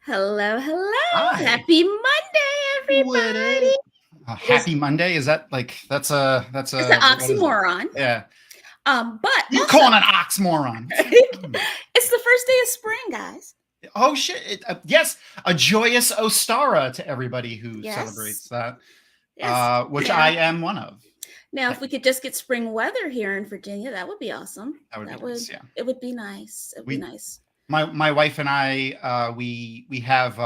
Hello, hello. Hi. Happy Monday, everybody. Happy Monday? Is that like that's a It's an oxymoron. Yeah. But You also, calling an oxymoron? it's the first day of spring, guys. Oh shit! Yes, a joyous Ostara to everybody who celebrates that. Yes. Which I am one of. Now, if we could just get spring weather here in Virginia, that would be awesome. That would be nice. Yeah. It would be nice. It would be nice. My wife and I, we have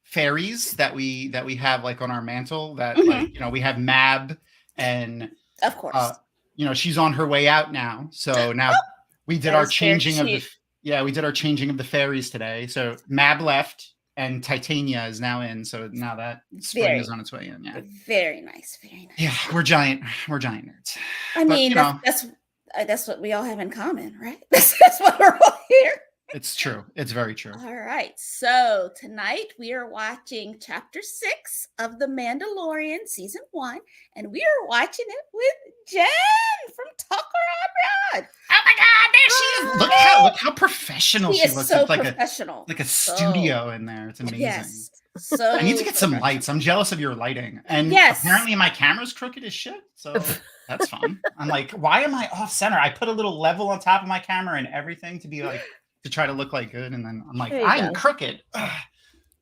fairies that we have like on our mantle that like we have Mab and of course she's on her way out now. So now we did our changing of the changing of the fairies today. So Mab left and Titania is now in. So now that spring is on its way in. Yeah. Very nice. Very nice. Yeah, we're giant nerds. I mean, that's what we all have in common, right? That's why we're all here. It's true. It's very true. All right. So tonight we are watching Chapter 6 of The Mandalorian Season 1. And we are watching it with Jen from Talk Around Rod. Oh my God, there she is. Look how professional she looks. So it's like professional. Like a studio in there. It's amazing. Yes. So I need to get some lights. I'm jealous of your lighting. And apparently my camera's crooked as shit. So that's fun. I'm like, why am I off center? I put a little level on top of my camera and everything to be like to try to look like good, and then I'm like, I'm crooked.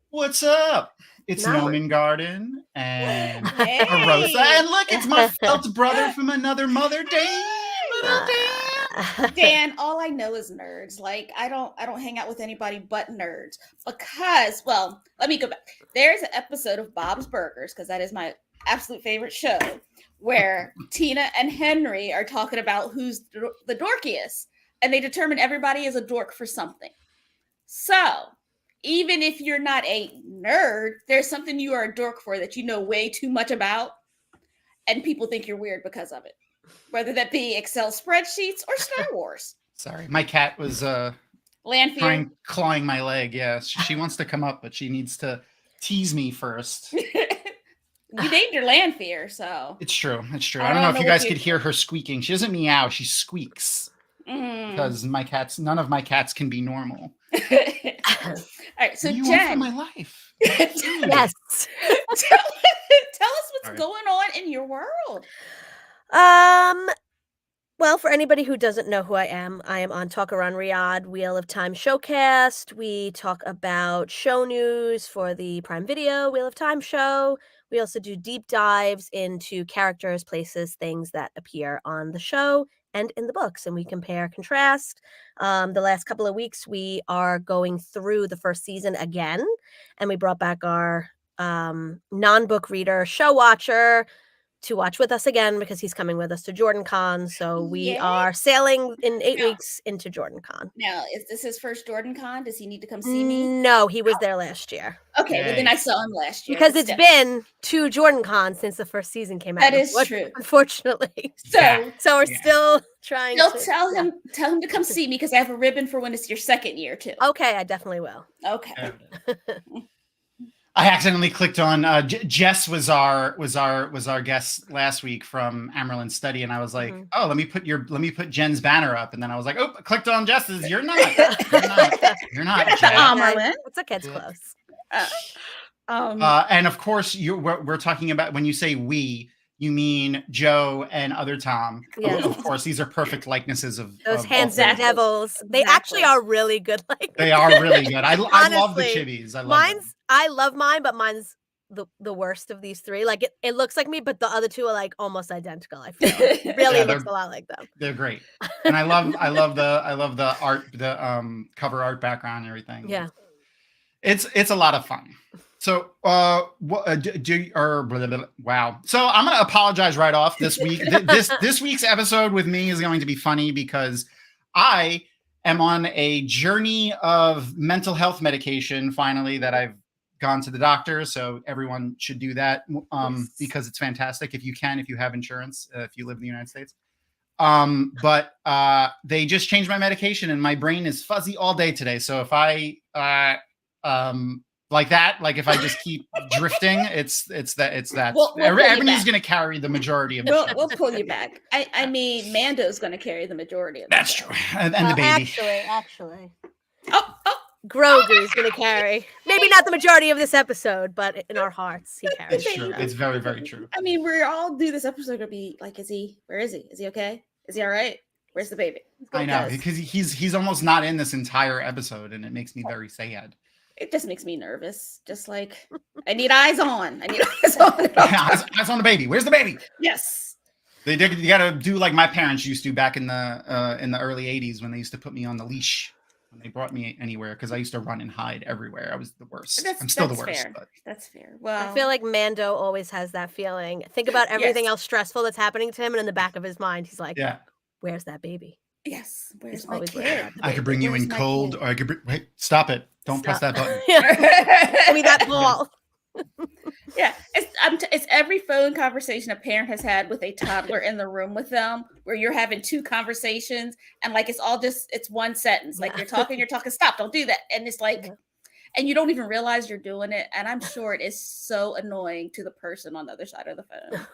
What's up? It's Norman Garden and a Rosa, and look, it's my felt brother from another mother, Dan. Dan, all I know is nerds. Like I don't hang out with anybody but nerds because, well, let me go back. There's an episode of Bob's Burgers because that is my absolute favorite show, where Tina and Henry are talking about who's the dorkiest. And they determine everybody is a dork for something. So, even if you're not a nerd, there's something you are a dork for that you know way too much about. And people think you're weird because of it. Whether that be Excel spreadsheets or Star Wars. Sorry, my cat was clawing my leg. Yeah, she wants to come up, but she needs to tease me first. You named your Lanfear, so. It's true. It's true. I don't know if you guys could hear her squeaking. She doesn't meow, she squeaks. Because none of my cats can be normal. All right, so you Jen, my life. Yes. Tell us what's going on in your world. Well, for anybody who doesn't know who I am on Talk Around Riyadh Wheel of Time Showcast. We talk about show news for the Prime Video Wheel of Time show. We also do deep dives into characters, places, things that appear on the show and in the books, and we compare, contrast. The last couple of weeks, we are going through the first season again, and we brought back our non-book reader, show watcher, to watch with us again because he's coming with us to JordanCon. So we are sailing in 8 weeks into JordanCon. Now, is this his first JordanCon? Does he need to come see me? No, he was there last year. Okay, well, then I saw him last year. Because it's been 2 JordanCons since the first season came out. That is true. Unfortunately. So we're still trying to tell him to come see me because I have a ribbon for when it's your second year too. Okay, I definitely will. Okay. I accidentally clicked on Jess was our guest last week from Amerlin Study, and I was like, oh, let me put Jen's banner up, and then I was like, oh, I clicked on Jess's. You're not Amerlin. It's okay, it's close. And of course, we're talking about, when you say we, you mean Joe and other Tom. Yes. Of course, these are perfect likenesses of those handsome devils. They actually are really good. They are really good. I love the chibis. I love mine, but mine's the worst of these 3. Like it looks like me, but the other 2 are like almost identical. I feel it really looks a lot like them. They're great, and I love the art, the cover art background and everything. Yeah, it's a lot of fun. So, wow. So I'm going to apologize right off this week. This week's episode with me is going to be funny because I am on a journey of mental health medication. Finally, that I've gone to the doctor. So everyone should do that because it's fantastic. If you have insurance, if you live in the United States. But they just changed my medication and my brain is fuzzy all day today. So if I, like if I just keep drifting, it's that. Ebony's going to carry the majority of it. We'll pull you back. I mean, Mando's going to carry the majority of it. That's true. And the baby. Actually. Oh, Grogu's gonna carry. Maybe not the majority of this episode, but in our hearts, he carries. It's true. It's very, very true. I mean, we're all do this episode gonna be like, where is he? Is he okay? Is he all right? Where's the baby? I know, because he's almost not in this entire episode, and it makes me very sad. It just makes me nervous. Just like, I need eyes on. I need eyes on. Eyes on the baby. Where's the baby? Yes. You gotta do like my parents used to back in the early 80s when they used to put me on the leash when they brought me anywhere, because I used to run and hide everywhere. I was the worst. I'm still the worst. Fair. But that's fair. Well, I feel like Mando always has that feeling. Think about everything else stressful that's happening to him, and in the back of his mind, he's like, yeah. Where's that baby? Yes. Where's He's my always kid? I could bring you in cold, or I could wait. Stop it! Don't press that button. Give me that ball. Yeah, it's every phone conversation a parent has had with a toddler in the room with them, where you're having two conversations and like it's one sentence. Like you're talking, stop, don't do that. And it's like, and you don't even realize you're doing it. And I'm sure it is so annoying to the person on the other side of the phone.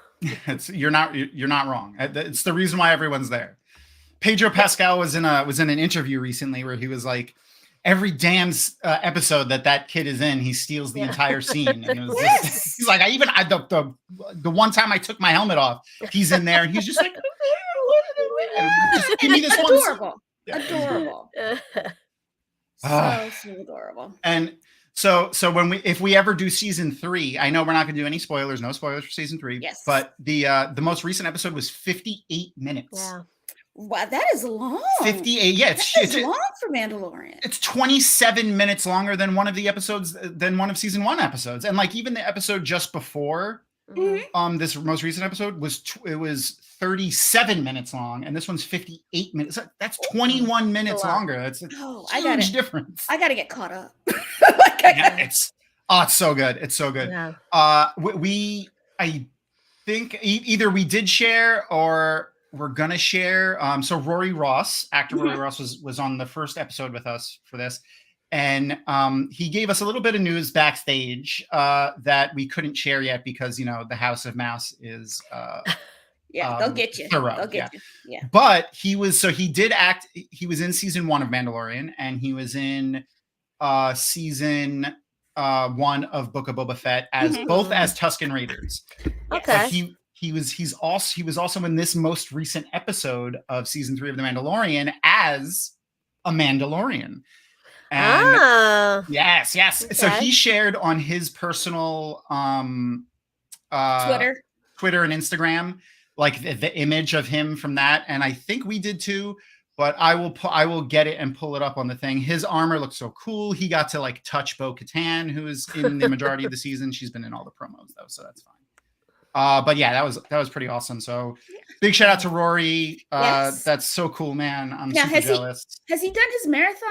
You're not wrong. It's the reason why everyone's there. Pedro Pascal was in an interview recently where he was like, every damn episode that kid is in, he steals the entire scene. And it was just, he's like, the one time I took my helmet off, he's in there and he's just like, just give me this one. Adorable. Adorable. So adorable. And so if we ever do season 3, I know we're not going to do any spoilers, no spoilers for season 3. Yes. But the most recent episode was 58 minutes. Yeah. Wow, that is long. 58. Yeah, it's long for Mandalorian. It's 27 minutes longer than one of season 1 episodes. And like even the episode just before this most recent episode was 37 minutes long, and this one's 58 minutes. That's 21 minutes longer. That's a huge difference. I gotta get caught up. It's so good. It's so good. Yeah. I think either we did share or we're gonna share. So Rory Ross, actor Rory Ross, was on the first episode with us for this, and he gave us a little bit of news backstage that we couldn't share yet because the House of Mouse is they'll get you. Thorough, they'll get you. Yeah. But he was in season 1 of Mandalorian, and he was in season 1 of Book of Boba Fett as both as Tusken Raiders. Okay. He was also in this most recent episode of season 3 of The Mandalorian as a Mandalorian. And yes. Okay. So he shared on his personal Twitter and Instagram like the image of him from that, and I think we did too. But I will get it and pull it up on the thing. His armor looks so cool. He got to like touch Bo-Katan, who is in the majority of the season. She's been in all the promos though, so that's fine. But yeah, that was pretty awesome. So big shout out to Rory. That's so cool, man. I'm super jealous. Has he done his marathon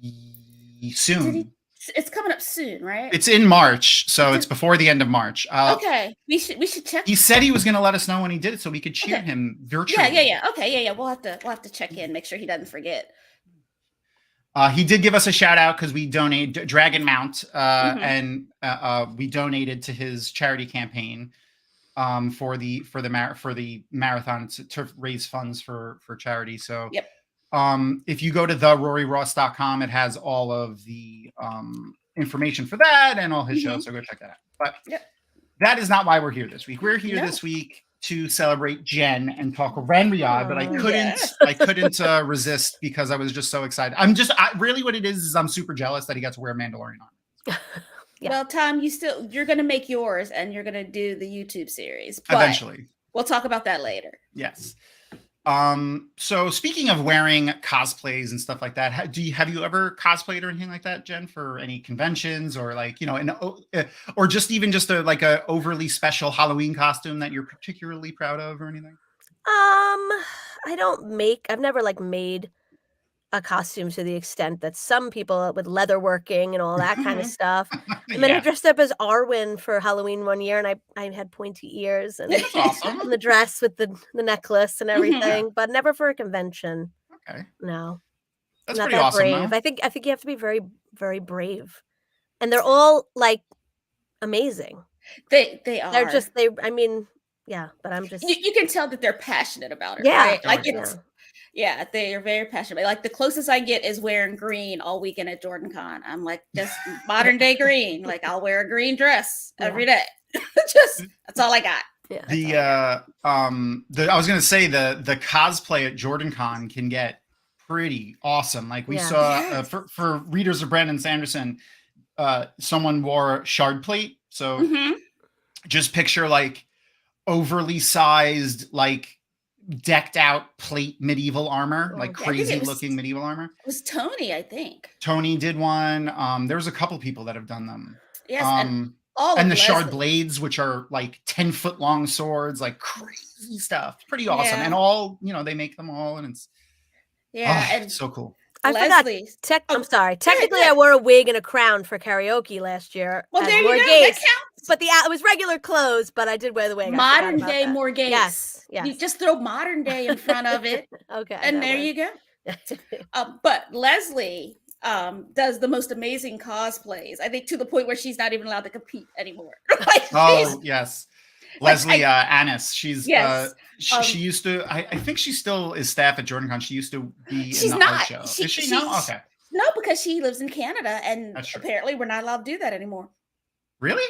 yet? Soon. It's coming up soon, right? It's in March, so it's before the end of March. Okay, we should check. He said he was going to let us know when he did it, so we could cheer him virtually. Yeah. Okay, yeah. We'll have to check in, make sure he doesn't forget. He did give us a shout out because we donated Dragon Mount, and we donated to his charity campaign for the marathon to raise funds for charity. So if you go to theroryross.com, it has all of the information for that and all his shows. So go check that out. But that is not why we're here this week. We're here this week to celebrate Jen and talk Ren Riyadh, but I couldn't resist because I was just so excited. Really what it is I'm super jealous that he got to wear Mandalorian on. Well, Tom, you're going to make yours and you're going to do the YouTube series. But eventually. We'll talk about that later. Yes. So speaking of wearing cosplays and stuff like that, have you ever cosplayed or anything like that, Jen, for any conventions or like, or just even just a overly special Halloween costume that you're particularly proud of or anything? I've never made a costume to the extent that some people with leatherworking and all that kind of stuff. And then I dressed up as Arwen for Halloween one year, and I had pointy ears and, awesome. and the dress with the necklace and everything, but never for a convention. Okay. No. That's not pretty that awesome. Brave. Though. I think you have to be very, very brave. And they're all amazing. They are. They're just but I'm just you can tell that they're passionate about it. Yeah. Right? Yeah, they are very passionate. Like the closest I get is wearing green all weekend at Jordan Con. I'm like just modern day green. Like I'll wear a green dress every day. Just that's all I got. Yeah. I was gonna say the cosplay at Jordan Con can get pretty awesome. Like we saw for readers of Brandon Sanderson, someone wore shard plate. So just picture like overly sized, like decked out plate medieval armor, like crazy looking medieval armor. It was Tony, I think. Tony did one. There was a couple people that have done them. Yes, and the shard blades, which are like 10-foot long swords, like crazy stuff. Pretty awesome. And all, they make them all, and it's and so cool. I forgot. I'm sorry. Technically, I wore a wig and a crown for karaoke last year. Well, there you go. That counts. But it was regular clothes, but I did wear the wig. Modern day Morgaze. Yes. You just throw modern day in front of it. Okay. And there you go. But Leslie does the most amazing cosplays. I think to the point where she's not even allowed to compete anymore. Yes. Leslie Annis. She's she used to. I think she still is staff at Jordan Con. She used to be in the art show. Is she now? Okay. No, because she lives in Canada, and apparently we're not allowed to do that anymore. Really?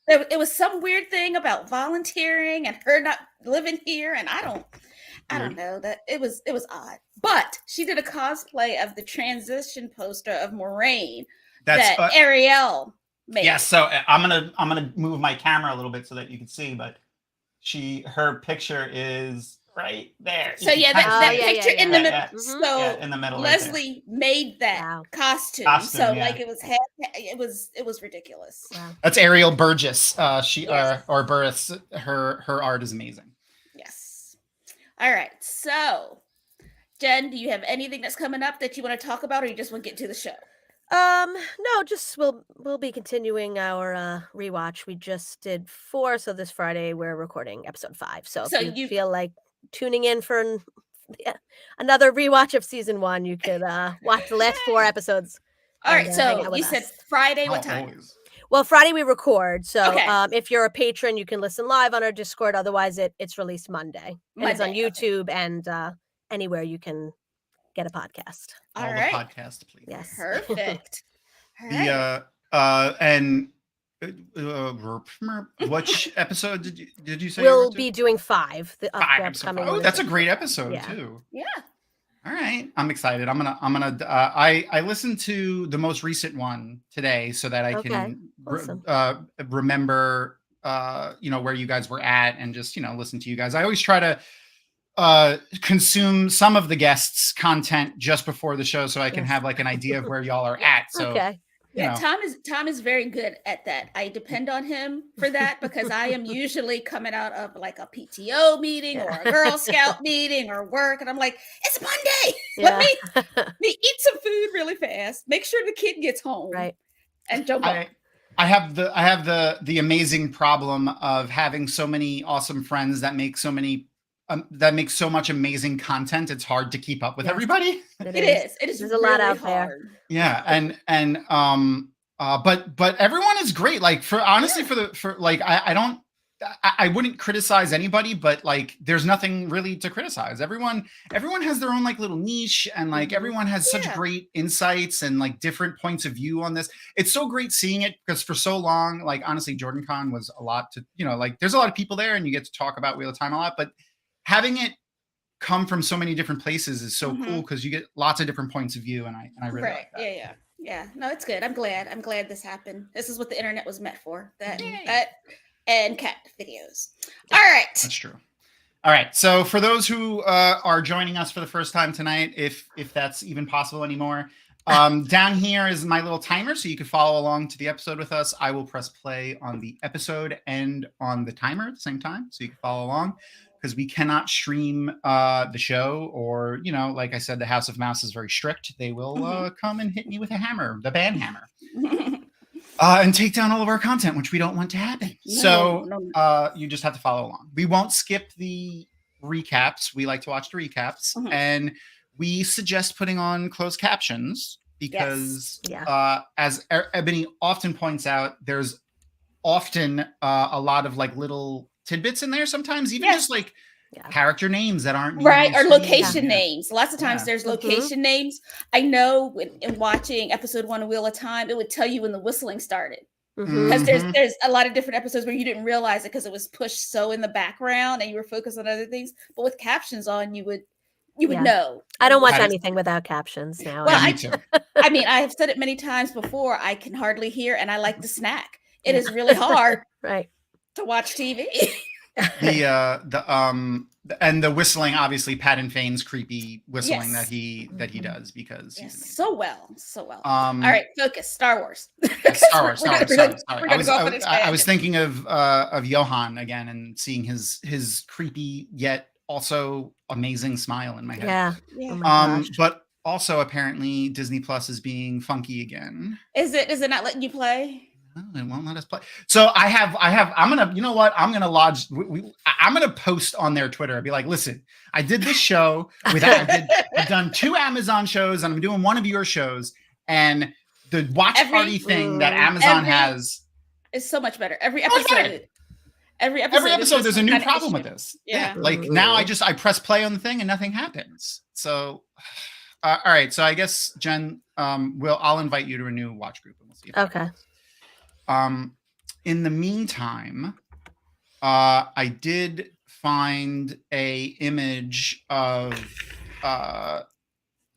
It was some weird thing about volunteering and her not living here, and I don't know, that it was odd. But she did a cosplay of the transition poster of Moraine that Ariel made. Yeah, so I'm gonna move my camera a little bit so that you can see, but her picture is right there. So that picture in the middle. So in the middle. Leslie made that costume. So like it was ridiculous. Wow. That's Ariel Burgess. Or Burris. Her art is amazing. Yes. All right. So, Jen, do you have anything that's coming up that you want to talk about, or you just want to get to the show? No, just we'll be continuing our rewatch. We just did 4, so this Friday we're recording episode 5. So if you feel like tuning in for another rewatch of season 1, you could watch the last 4 episodes. All right, so you said Friday, what time? Always. Well, Friday we record, so if you're a patron, you can listen live on our Discord. Otherwise, it's released Monday. And it's on YouTube and anywhere you can get a podcast. All right. The podcast, please. Yes. Perfect. Which episode did you say? We'll be doing 5. The upcoming. Oh, that's a great episode too. Yeah. All right, I'm excited. I listened to the most recent one today so that I can remember where you guys were at and just listen to you guys. I always try to consume some of the guests' content just before the show so I can have like an idea of where y'all are at. So Tom is very good at that. I depend on him for that because I am usually coming out of like a PTO meeting or a Girl Scout meeting or work, and I'm like, it's Monday. Let me eat some food really fast. Make sure the kid gets home. Right. And jump on. I have the amazing problem of having so many awesome friends that make so much amazing content. It's hard to keep up with everybody. It is. There's a lot out there. Yeah, but everyone is great. Like I wouldn't criticize anybody, but like there's nothing really to criticize. Everyone has their own like little niche, and like everyone has such great insights and like different points of view on this. It's so great seeing it because for so long, like honestly, Jordan Con was a lot to like there's a lot of people there and you get to talk about Wheel of Time a lot, but having it come from so many different places is so cool because you get lots of different points of view, and I really like that. Yeah. No, it's good. I'm glad this happened. This is what the internet was meant for. That and cat videos. All right. That's true. All right. So for those who are joining us for the first time tonight, if that's even possible anymore, down here is my little timer, so you can follow along to the episode with us. I will press play on the episode and on the timer at the same time, so you can follow along. Because we cannot stream the show, or like I said, the House of Mouse is very strict. They will come and hit me with a hammer, the ban hammer, and take down all of our content, which we don't want to happen. You just have to follow along. We won't skip the recaps. We like to watch the recaps, and we suggest putting on closed captions because, as Ebony often points out, there's often a lot of like little tidbits in there sometimes, even just like character names that aren't right, or usually location seen. names. Lots of times Yeah. there's location names. I know in watching episode 1 of Wheel of Time, it would tell you when the whistling started. Because Mhm. there's a lot of different episodes where you didn't realize it because it was pushed so in the background and you were focused on other things. But with captions on, you would know. I don't watch That is- anything without captions now. Well, Yeah, me too. I mean, I have said it many times before. I can hardly hear, and I like to snack. It is really hard Right. to watch TV. And the whistling, obviously, Patton Fane's creepy whistling Yes. that he does because he's amazing. so well. All All right, focus. Star Wars. Star Wars. We're Sorry. gonna I go off on a was thinking of Johan again and seeing his creepy yet also amazing smile in my head. Yeah. Yeah. Oh my gosh. But also apparently Disney Plus is being funky again. Is it not letting you play? No, it won't let us play. So I'm gonna, you know what? I'm gonna lodge. I'm gonna post on their Twitter. I'd be like, listen, I did this show I've done 2 Amazon shows, and I'm doing one of your shows, and the watch party thing that Amazon has is so much better. Every much better. episode. Every episode there's a new problem with this. Yeah. Like now I press play on the thing and nothing happens. So, all right. So I guess Jen, I'll invite you to a new watch group and we'll see. Okay. In the meantime, I did find a image of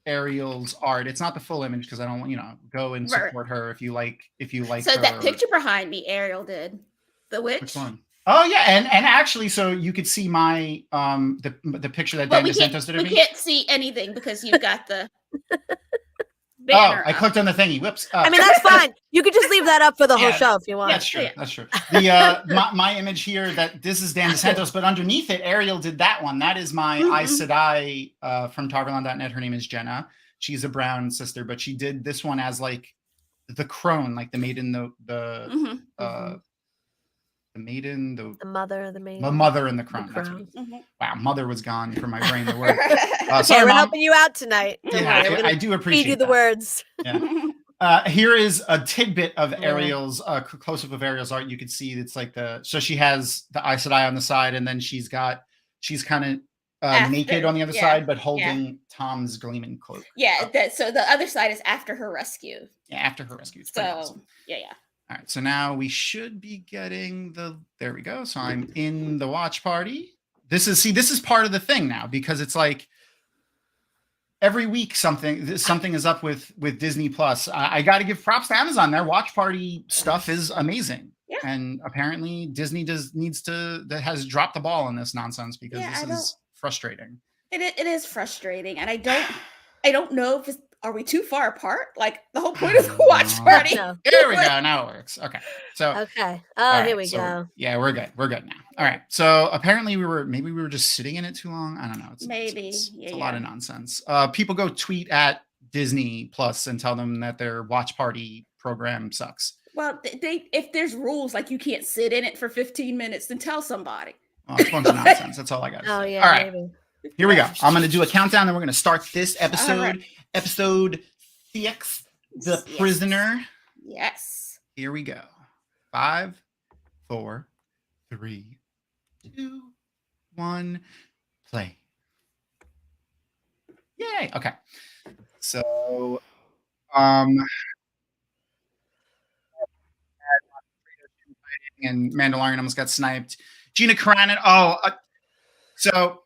Ariel's art. It's not the full image because I don't want, go and support her if you like So her. that picture behind me, Ariel did. The witch? Which one? Oh yeah, and actually, so you could see my the picture that Dan DeSantos did of me. We can't see anything because you've got the banner. I clicked on the thingy. Whoops. I mean, that's fine. You could just leave that up for the whole show if you want. That's true. Yeah. That's true. The my image here, that this is Dan DeSantos, but underneath it, Ariel did that one. That is my Aes Sedai from Tarvalon.net. Her name is Jenna. She's a brown sister, but she did this one as like the crone, like the maiden, the maiden, the mother, the maiden, the mother, and the crone. That's what wow, mother was gone from my brain. The word. Sorry, we're helping you out tonight. Yeah, I do appreciate. Feed you the words. Yeah. Here is a tidbit of Ariel's close-up of Ariel's art. You can see it's like so she has the Aes Sedai on the side, and then she's kind of naked on the other side, but holding Tom's gleaming cloak. Yeah. So the other side is after her rescue. Yeah, after her rescue. It's pretty awesome. Yeah. All right, so now we should be getting there we go. So I'm in the watch party. This is part of the thing now, because it's like every week something is up with Disney Plus. I got to give props to Amazon. Their watch party stuff is amazing. Yeah. And apparently Disney has dropped the ball on this nonsense, because this is frustrating. It is frustrating, and I don't know if are we too far apart? Like the whole point of the watch party. No. There we go. Now it works. Okay. So okay. Oh, here we go. Yeah, we're good. We're good now. All right. So apparently we were just sitting in it too long. I don't know. It's a lot of nonsense. People go tweet at Disney Plus and tell them that their watch party program sucks. Well, if there's rules like you can't sit in it for 15 minutes, then tell somebody. Well, it's a bunch of nonsense. That's all I got to say. Oh yeah. All right. Maybe. Here we go. I'm going to do a countdown, and we're going to start this episode. Right. Episode 6, The Prisoner. Yes. Here we go. 5, 4, 3, 2, 1, play. Yay. Okay. So, and Mandalorian almost got sniped. Gina Carano. So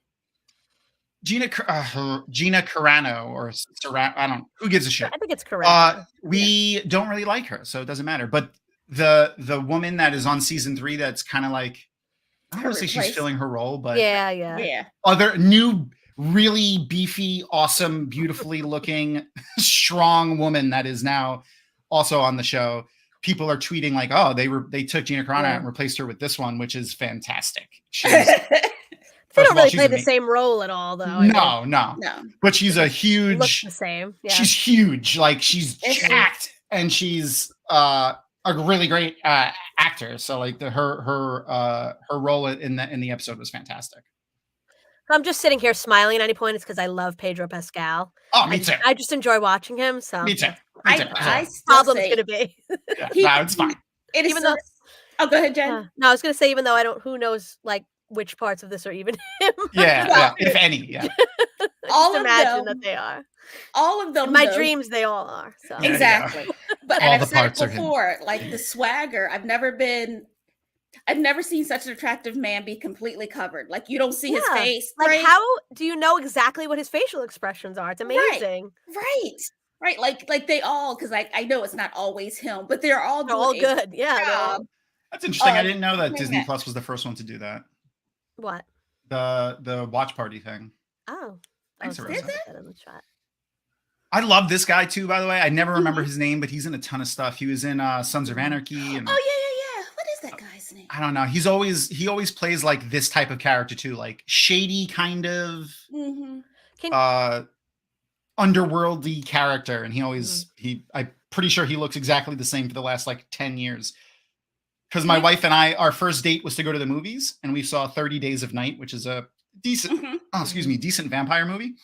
Gina Carano, or Serrano, I don't know. Who gives a shit? I think it's correct. We don't really like her, so it doesn't matter. But the woman that is on season 3, that's kind of like, I don't want to say she's filling her role, but yeah. Other new, really beefy, awesome, beautifully looking, strong woman that is now also on the show. People are tweeting like, "Oh, they took Gina Carano and replaced her with this one,ch which is fantastic." They don't really play the same role at all, though. No. But she's a huge. Looks the same. Yeah. She's huge. Like she's jacked, and she's a really great actor. So like her role in the episode was fantastic. I'm just sitting here smiling at any point. It's because I love Pedro Pascal. Oh, me too. I just enjoy watching him. So me too. Problem's gonna be. No, it's fine. It is. Go ahead, Jen. No, I was gonna say, even though who knows like which parts of this are even him. Yeah, if any, yeah. All Just of imagine them- that they are. All of them. In my though, dreams, they all are. So Yeah. exactly. But All and the I've said it parts are him. before, like the swagger. I've never seen such an attractive man be completely covered. Like you don't see his Yeah. face. Like, right? how do you know exactly what his facial expressions are? It's amazing. Right. Like they all, because I know it's not always him, but they're all They're doing all a good. Yeah. they're all- job. That's interesting. I of didn't know that doing Disney that. Plus was the first one to do that. What? The watch party thing. Oh. Thanks, so Rosa. they put that in the chat. I love this guy too, by the way. I never remember Mhm. his name, but he's in a ton of stuff. He was in Sons of Anarchy, and Oh yeah. What is that guy's name? I don't know. He always plays like this type of character too, like shady kind of Mm-hmm. underworldly character, and I'm pretty sure he looks exactly the same for the last like 10 years. Because my wife and I, our first date was to go to the movies, and we saw 30 Days of Night, which is a decent, decent vampire movie,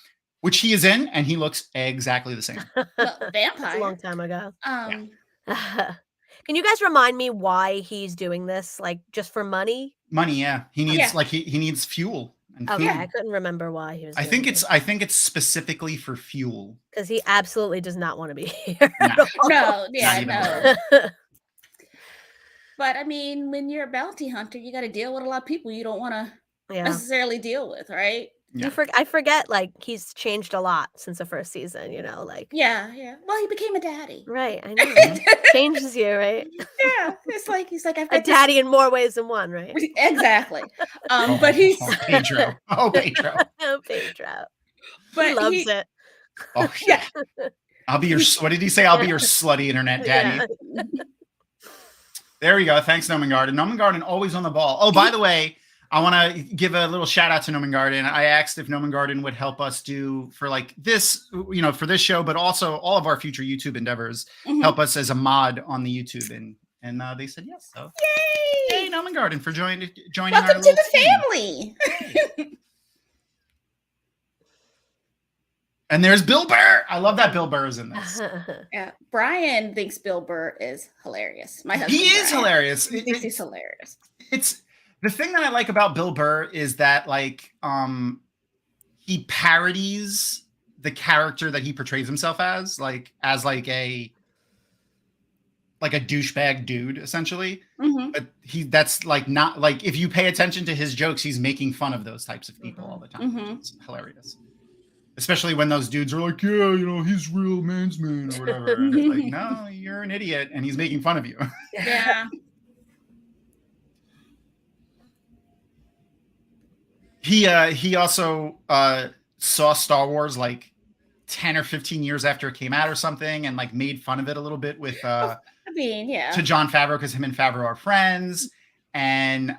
which he is in, and he looks exactly the same. Well, That's vampire. a long time ago. Um, Can you guys remind me why he's doing this? Like, just for money? Money, yeah. He needs Yeah. like he needs fuel and Okay, food. I couldn't remember why he was. I think it's specifically for fuel. because he absolutely does not want to be here. No. no. even. But I mean, when you're a bounty hunter, you got to deal with a lot of people you don't want to Yeah, necessarily deal with, right? Yeah. I forget. Like, he's changed a lot since the first season. You know, like Yeah. Well, he became a daddy. right. I know. Changes you, right? Yeah, it's like he's like I've A got this- daddy in more ways than one, right? Exactly. But he's Pedro. Oh, Pedro. Oh, Pedro. but He loves it. Oh, Yeah. I'll be your. What did he say? I'll be your slutty internet daddy. Yeah. There we go. Thanks, Noman Garden. Noman Garden always on the ball. Oh, by the way, I want to give a little shout out to Noman Garden. I asked if Noman Garden would help us do for like this, for this show, but also all of our future YouTube endeavors, Mhm. help us as a mod on the YouTube, and they said yes. So Yay! hey, Noman Garden for joining our Welcome to little the team. family. And there's Bill Burr. I love that Bill Burr is in this. Yeah, Brian thinks Bill Burr is hilarious. My husband. He is Brian. hilarious. He thinks he's hilarious. It's the thing that I like about Bill Burr is that like he parodies the character that he portrays himself as a douchebag dude essentially. Mhm. But that's like not like if you pay attention to his jokes, he's making fun of those types of people all the time. Mhm. It's hilarious. Especially when those dudes are like, yeah, he's real man's man or whatever. And it's like, no, you're an idiot, and he's making fun of you. Yeah. He also saw Star Wars like 10 or 15 years after it came out or something, and like made fun of it a little bit with I mean, yeah. to Jon Favreau, because him and Favreau are friends, and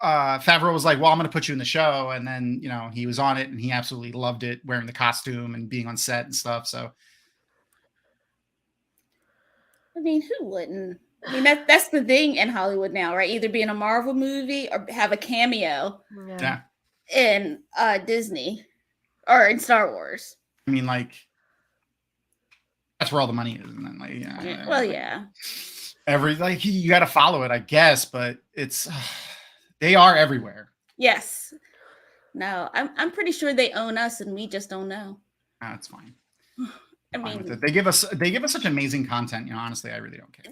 Favreau was like, well, I'm going to put you in the show. And then, he was on it and he absolutely loved it, wearing the costume and being on set and stuff. So, I mean, who wouldn't? I mean, that's the thing in Hollywood now, right? Either be in a Marvel movie or have a cameo yeah. in Disney or in Star Wars. I mean, like, that's where all the money is. And then, like, yeah. Well, yeah. You got to follow it, I guess, but it's, they are everywhere. Yes. No, I'm pretty sure they own us and we just don't know. That's fine. I mean, they give us such amazing content. Honestly, I really don't care.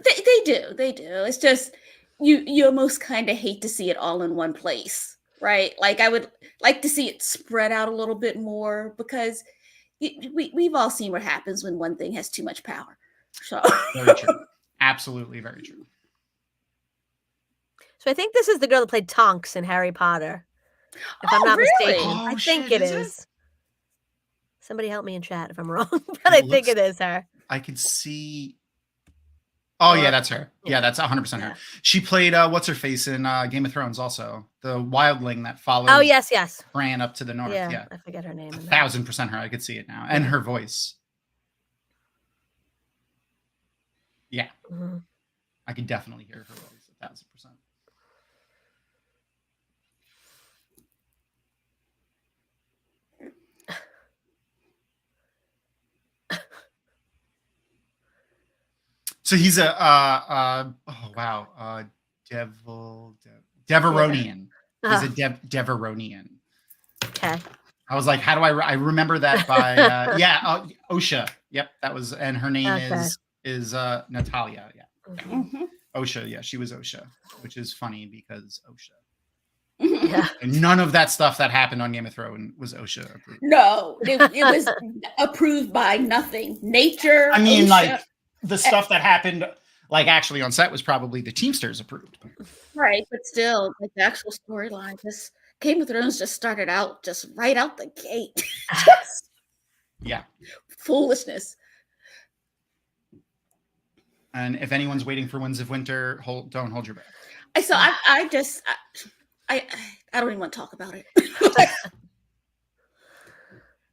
They do. It's just you almost kind of hate to see it all in one place, right? Like I would like to see it spread out a little bit more, because we've all seen what happens when one thing has too much power. So Very true. Absolutely very true. So I think this is the girl that played Tonks in Harry Potter. If I'm not really? mistaken. Oh, I think shit, it is is. Somebody help me in chat if I'm wrong, but I think it is her. I could see. Oh yeah, that's her. Yeah, that's 100% her. She played what's her face in Game of Thrones, also the wildling that followed. Oh yes. Bran up to the north. Yeah, I forget her name. 1,000% her. I could see it now, and her voice. Yeah, I could definitely hear her voice 1,000%. So he's a oh wow, Deveronian. He's a Deveronian. Okay. I was like, how do I remember that by Osha. Yep, that was, and her name is Natalia. Yeah. Mhm. Osha, yeah, she was Osha, which is funny because Osha. Yeah. And none of that stuff that happened on Game of Thrones was OSHA approved. No, it was approved by nothing. Nature. I mean, OSHA. like the stuff that happened, like actually on set, was probably the Teamsters approved. Right, but still, like the actual storyline, this Game of Thrones just started out just right out the gate. Just Yeah. foolishness. And if anyone's waiting for Winds of Winter, don't hold your breath. So I don't even want to talk about it.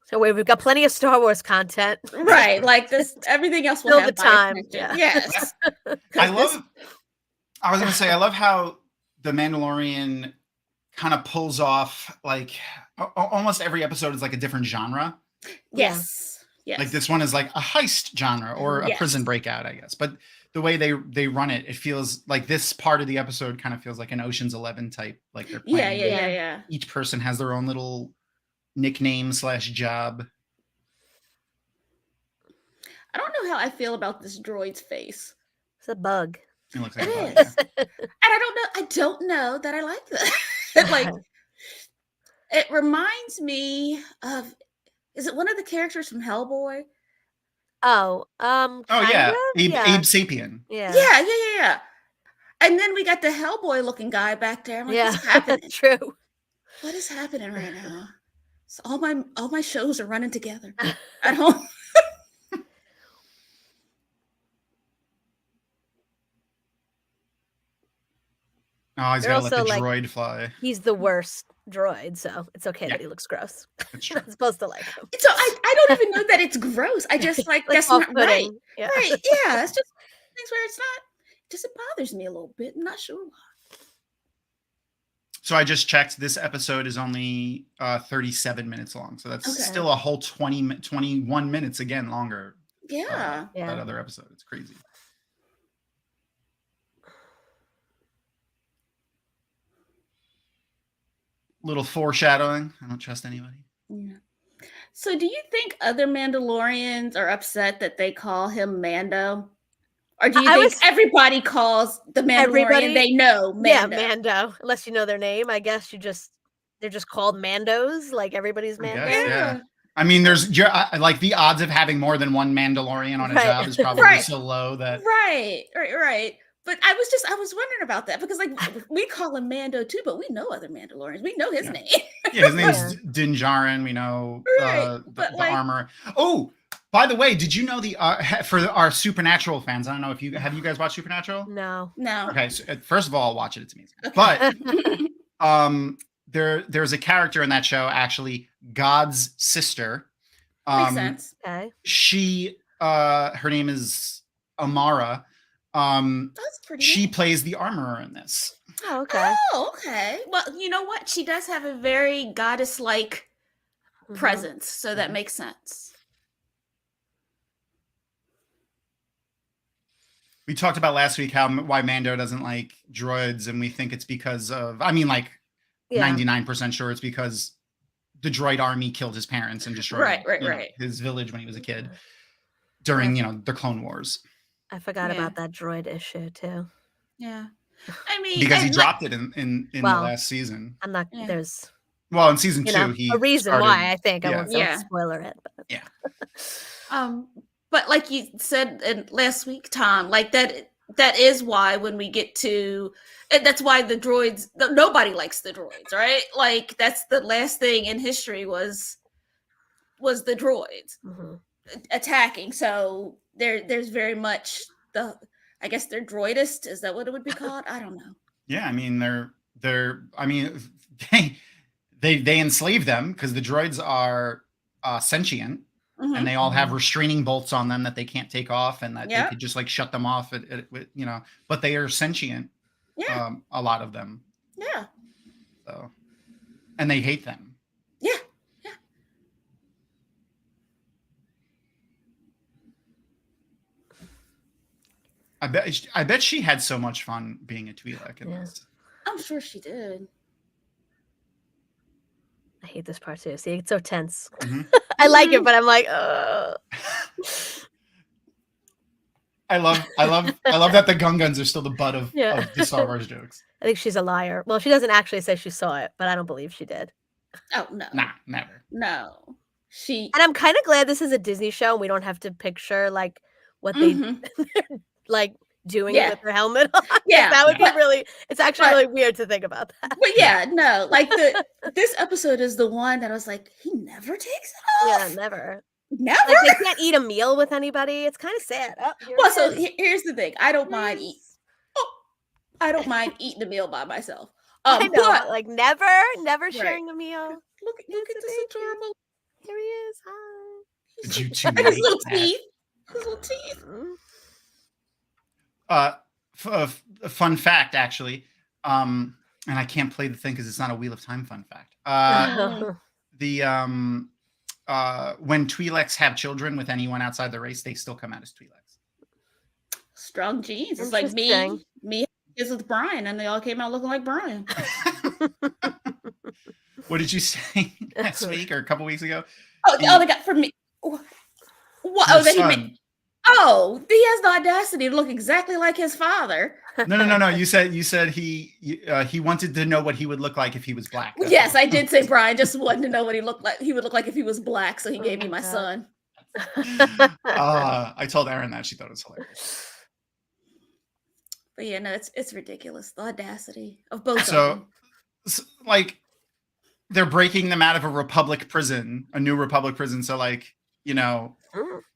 So we've got plenty of Star Wars content. Right, like this, everything else will Fill have the my time. attention. Yeah. Yes. I was gonna say, I love how the Mandalorian kind of pulls off, like almost every episode is like a different genre. Yes. Yes. Like this one is like a heist genre or a Yes. prison breakout, I guess. But the way they run it, it feels like this part of the episode kind of feels like an Ocean's 11 type. Like they're playing. Yeah. Each person has their own little nickname / job. I don't know how I feel about this droid's face. It's a bug. It looks like It a bug, is. And I don't know that I like that. Like, it reminds me of, is it one of the characters from Hellboy? Oh, Oh yeah. Abe yeah. Sapien. Yeah. Yeah. And then we got the Hellboy looking guy back there. I'm like, what's happening? True. What is happening right now? So all my shows are running together at home. Oh, he's They're got to let the also, droid fly. He's the worst droid, so it's okay that he looks gross. That's You're true. not supposed to like him. So I don't even know that it's gross. I just like that's not right. off-putting. Yeah. Right. Yeah. It's just things where it's not. It bothers me a little bit. I'm not sure why. So I just checked. This episode is only 37 minutes long. So that's still a whole 21 minutes again longer. Yeah. That other episode. It's crazy. Little foreshadowing. I don't trust anybody. Yeah. So do you think other Mandalorians are upset that they call him Mando? Or do you think everybody calls the Mandalorian they know Mando? Yeah, Mando. Unless you know their name, I guess they're just called Mandos, like everybody's Mando. I guess, yeah. I mean, there's like the odds of having more than one Mandalorian on a job is probably so low that. Right. But I was wondering about that because like we call him Mando too, but we know other Mandalorians. We know his name. Yeah, his name's Din Djarin. We know the armor. Oh, by the way, did you know for our Supernatural fans? I don't know if have you guys watched Supernatural? No. Okay, so first of all, watch it. It's amazing. Okay. But there's a character in that show, actually, God's sister. Makes sense. Okay. She her name is Amara. That's pretty she neat. plays the armorer in this. Oh, okay. Oh, okay. Well, you know what? She does have a very goddess-like presence, so that makes sense. We talked about last week why Mando doesn't like droids, and we think it's because of, 99% sure it's because the droid army killed his parents and destroyed his village when he was a kid during, the Clone Wars. I forgot about that droid issue too. Yeah. I mean, because he dropped it in the last season. I'm not there's in season 2 he a reason why I think I won't spoiler it. But. Yeah. But like you said last week, Tom, like that is why when we get to that's why the droids nobody likes the droids, right? Like that's the last thing in history was the droids attacking. So there's very much I guess they're droidist. Is that what it would be called? I don't know. Yeah, I mean they enslave them because the droids are sentient and they all have restraining bolts on them that they can't take off and that they could just like shut them off but they are sentient. Yeah. A lot of them. Yeah. So and they hate them. Yeah. I bet she had so much fun being a Twi'lek in Yeah. this. I'm sure she did. I hate this part too. See, it's so tense. Mhm. I like it, but I'm like, ugh. I love that the Gungans are still the butt of Yeah. the Star Wars jokes. I think she's a liar. Well, she doesn't actually say she saw it, but I don't believe she did. Oh no. Nah, never. No. She And I'm kind of glad this is a Disney show and we don't have to picture like what Mhm. they like doing Yeah. with their helmet on. 'Cause Yeah, that would be but- really, it's actually but- really weird to think about that. But yeah, no. Like this episode is the one that I was like, he never takes it Yeah, off. never. Never. Like they can't eat a meal with anybody. It's kind of sad. Oh, here Well, it so is. here's the thing. I don't mind Yes. I don't mind eating a meal by myself. I know, But but, like never sharing a meal. look at It's this a baby. adorable. Here he is. Hi. Did you two And his make little that? teeth. His little teeth. Mm. A fun fact, actually, and I can't play the thing because it's not a Wheel of Time fun fact. When Twi'leks have children with anyone outside the race, they still come out as Twi'leks. Strong genes. It's like me having kids with Brian, and they all came out looking like Brian. What did you say last week or a couple weeks ago? Oh, they got from me. What? Oh, that he made. Oh, he has the audacity to look exactly like his father. No. You said he wanted to know what he would look like if he was black. Yes, I did say Brian just wanted to know what he looked like. He would look like if he was black, so he gave me my son. I told Erin that. She thought it was hilarious. But yeah, no, it's ridiculous. The audacity of both of them. So, like, they're breaking them out of a Republic prison, a new Republic prison. So, like, you know,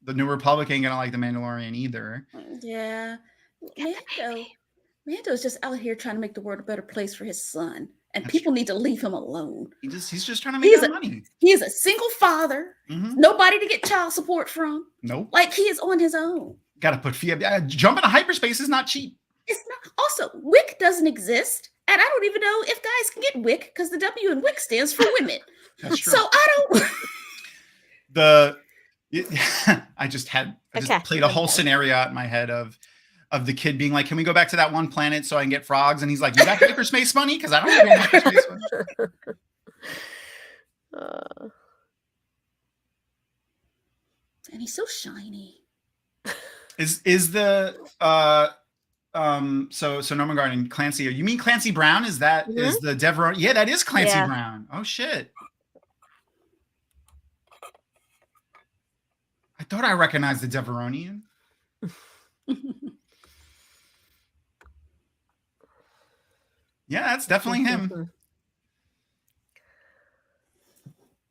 the new Republic ain't gonna like the Mandalorian either. Yeah, Mando's just out here trying to make the world a better place for his son, and people need to leave him alone. He's just trying to make that money. He is a single father, nobody to get child support from. Nope. Like he is on his own. Got to put jumping to hyperspace is not cheap. It's not. Also, WIC doesn't exist, and I don't even know if guys can get WIC because the W in WIC stands for women. That's true. So I don't. I just played a whole scenario out in my head of the kid being like, "Can we go back to that one planet so I can get frogs?" And he's like, "You got hyperspace money? Because I don't have any hyperspace money." And he's so shiny. Is the so Norman Garden, Clancy? You mean Clancy Brown? Is that is the Devereaux? Yeah, that is Clancy Brown. Oh shit! I thought I recognized the Deveronian. Yeah, that's definitely him.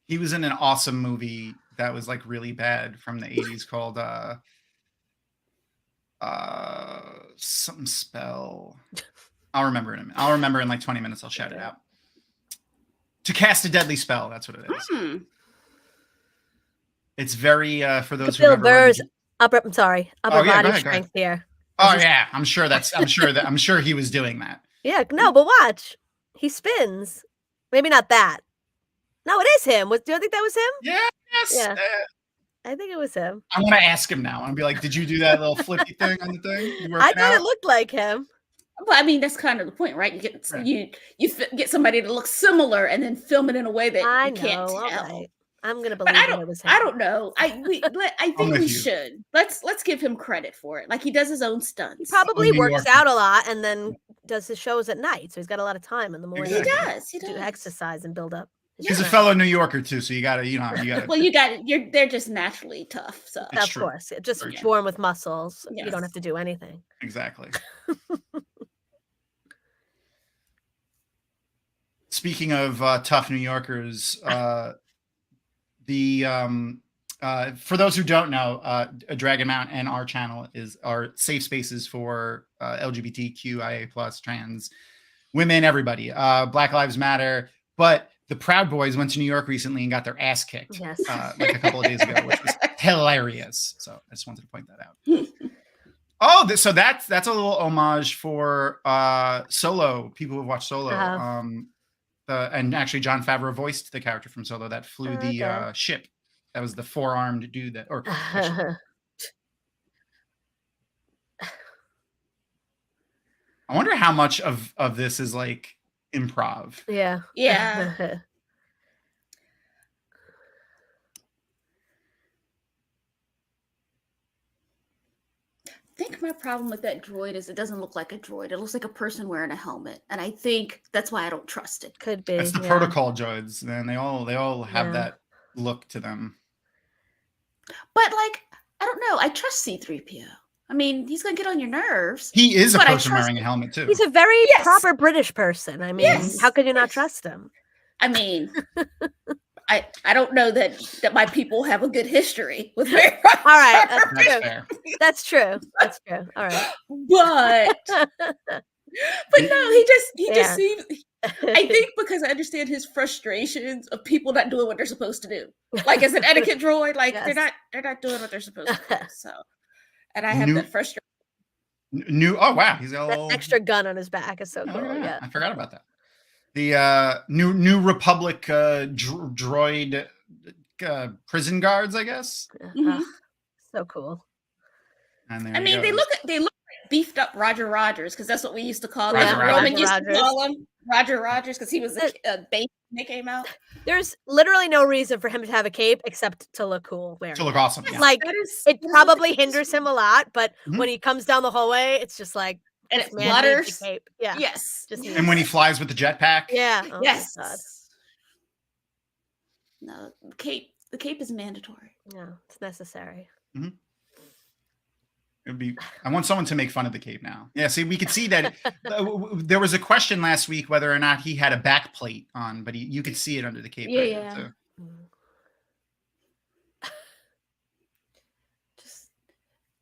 He was in an awesome movie that was like really bad from the 80s called something spell. I'll remember it. I'll remember in like 20 minutes. I'll shout it out. To Cast a Deadly Spell. That's what it is. It's very for those who Bill Burr's upper body ahead, strength here. Oh yeah, I'm sure he was doing that. Yeah, no, but watch. He spins. Maybe not that. No, it is him. Do you think that was him? Yes. Yeah. I think it was him. I want to ask him now and be like, "Did you do that little flippy thing on the thing?" I thought it looked like him. Well, I mean, that's kind of the point, right? You get somebody to look similar and then film it in a way that you can't tell. Right. I'm gonna believe it was him. I don't know. I think we should. Let's give him credit for it. Like he does his own stunts. He probably works out a lot and then does his shows at night, so he's got a lot of time in the morning. Exactly. He does. Do exercise and build up. He's a fellow New Yorker too, so you gotta. Well, they're just naturally tough. So of course, just born with muscles. Yes. You don't have to do anything. Exactly. Speaking of tough New Yorkers, for those who don't know, Dragon Mount and our channel are safe spaces for LGBTQIA plus trans women, everybody. Black Lives Matter, but the Proud Boys went to New York recently and got their ass kicked like a couple of days ago, which was hilarious. So I just wanted to point that out. So that's a little homage for Solo. People who've watched Solo. And actually, Jon Favreau voiced the character from Solo that flew the ship. That was the four-armed dude I wonder how much of this is like improv. Yeah. Yeah. I think my problem with that droid is it doesn't look like a droid. It looks like a person wearing a helmet, and I think that's why I don't trust it. Could be. That's the protocol droids, man. They all have that look to them. But like, I don't know. I trust C-3PO. I mean, he's gonna get on your nerves. He is a but I person trust wearing a him. helmet too. He's a very Yes. proper British person. I mean, Yes. how could you not trust him? I mean, I don't know that my people have a good history with very All right, That's true. fair. That's true. That's true. All right. But no, he just Yeah. seems. I think because I understand his frustrations of people not doing what they're supposed to do. Like as an etiquette droid, like Yes. they're not doing what they're supposed to do. So, and I have New- that frustration. Oh wow, he's got a That little extra gun on his back is so Oh, cool. yeah. Yeah. I forgot about that. The New Republic droid prison guards, I guess. Mhm. So cool. And there I he mean, they goes. look like beefed up Roger Rogers because that's what we used to call him. Roger Rogers. Roman used Rogers. to call him Roger Rogers because he was a baby when they came out. There's literally no reason for him to have a cape except to look cool wearing to look it. awesome. Yeah. Like, That is- it that is probably what hinders him a lot, but Mhm. when he comes down the hallway, it's just like and this it man needs flutters. a cape. Yeah. Yes. Just And when he flies with the jetpack. Yeah. Oh my Yes. God. No, the cape is mandatory. Yeah, it's necessary. It would be. I want someone to make fun of the cape now. Yeah. See, we could see that there was a question last week whether or not he had a back plate on, but you could see it under the cape. Yeah, right yeah. now, too. Just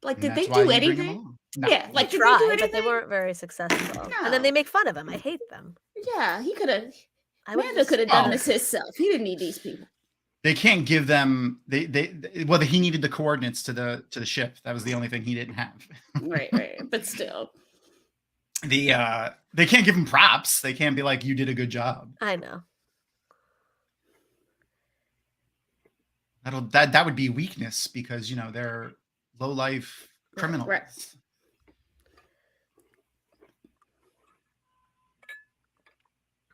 like, And did they that's why do you bring him anything? along. No. Yeah, like did they Tried, do but they anything? weren't very successful. And then No. they make fun of him. I hate them. Yeah, he could have. I would Mando just- could have done Oh. this himself. He didn't need these people. They can't give them. Well, he needed the coordinates to the ship. That was the only thing he didn't have. Right. But still, They can't give him props. They can't be like, you did a good job. I know. That would be weakness because they're low life criminals. Right.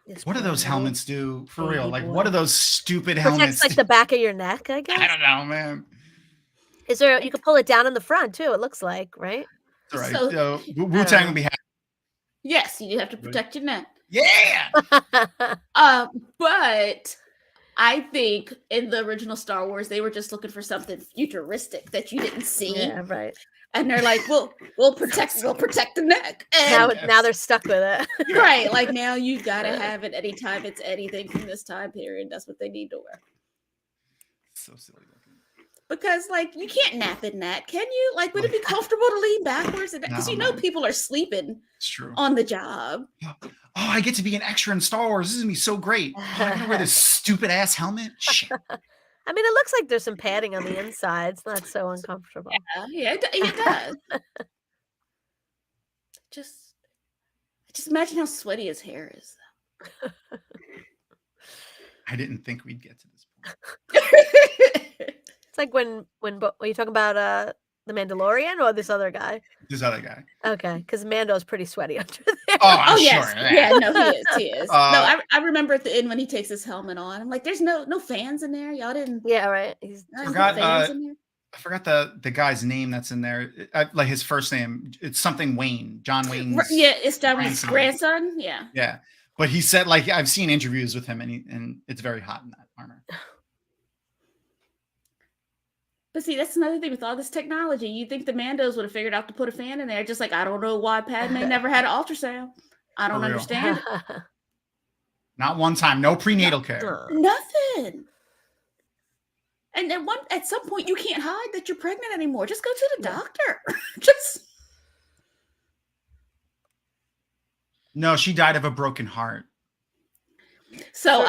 This What do poor those little helmets do for baby real? Like, boy. what are those stupid Protects helmets? like the back of your neck, I guess. I don't know, man. Is there? You could pull it down in the front too. It looks like, right? It's all right. So- Wu Tang would be happy. yes, you have to protect your neck. Yeah. But I think in the original Star Wars, they were just looking for something futuristic that you didn't see, Yeah, right. and they're like, we'll protect the neck." Now, And, now they're stuck with it. right, like now you gotta have it anytime it's anything from this time period. That's what they need to wear. So silly looking. Because like you can't nap in that, can you? Like, would it be comfortable to lean backwards? Because No, man. people are sleeping It's true. on the job. Oh, I get to be an extra in Star Wars. This is gonna be so great. Oh, I gotta wear this stupid ass helmet. Shit. I mean, it looks like there's some padding on the inside. It's not so uncomfortable. Yeah, it does. just imagine how sweaty his hair is. I didn't think we'd get to this point. It's like when are you talking about the Mandalorian or this other guy? This other guy. Okay, because Mando's pretty sweaty under there. Oh, I'm Oh sure. yes, yeah, no, he is. No, Uh, I remember at the end when he takes his helmet on. I'm like, there's no fans in there. Y'all didn't. Yeah, right. He's y'all didn't put Forgot, fans in there? I forgot the guy's name that's in there. Like his first name. It's something Wayne. John Wayne's. Yeah, it's John Wayne's grandson. grandson. Yeah. Yeah. But he said, like, I've seen interviews with him and it's very hot in that armor. But see, that's another thing with all this technology. You think the Mandos would have figured out to put a fan in there? Just like I don't know why Padme never had an ultrasound. I don't For real. understand. Not one time. No prenatal care. Nothing. And then at some point, you can't hide that you're pregnant anymore. Just go to the doctor. Just. No, she died of a broken heart. So For-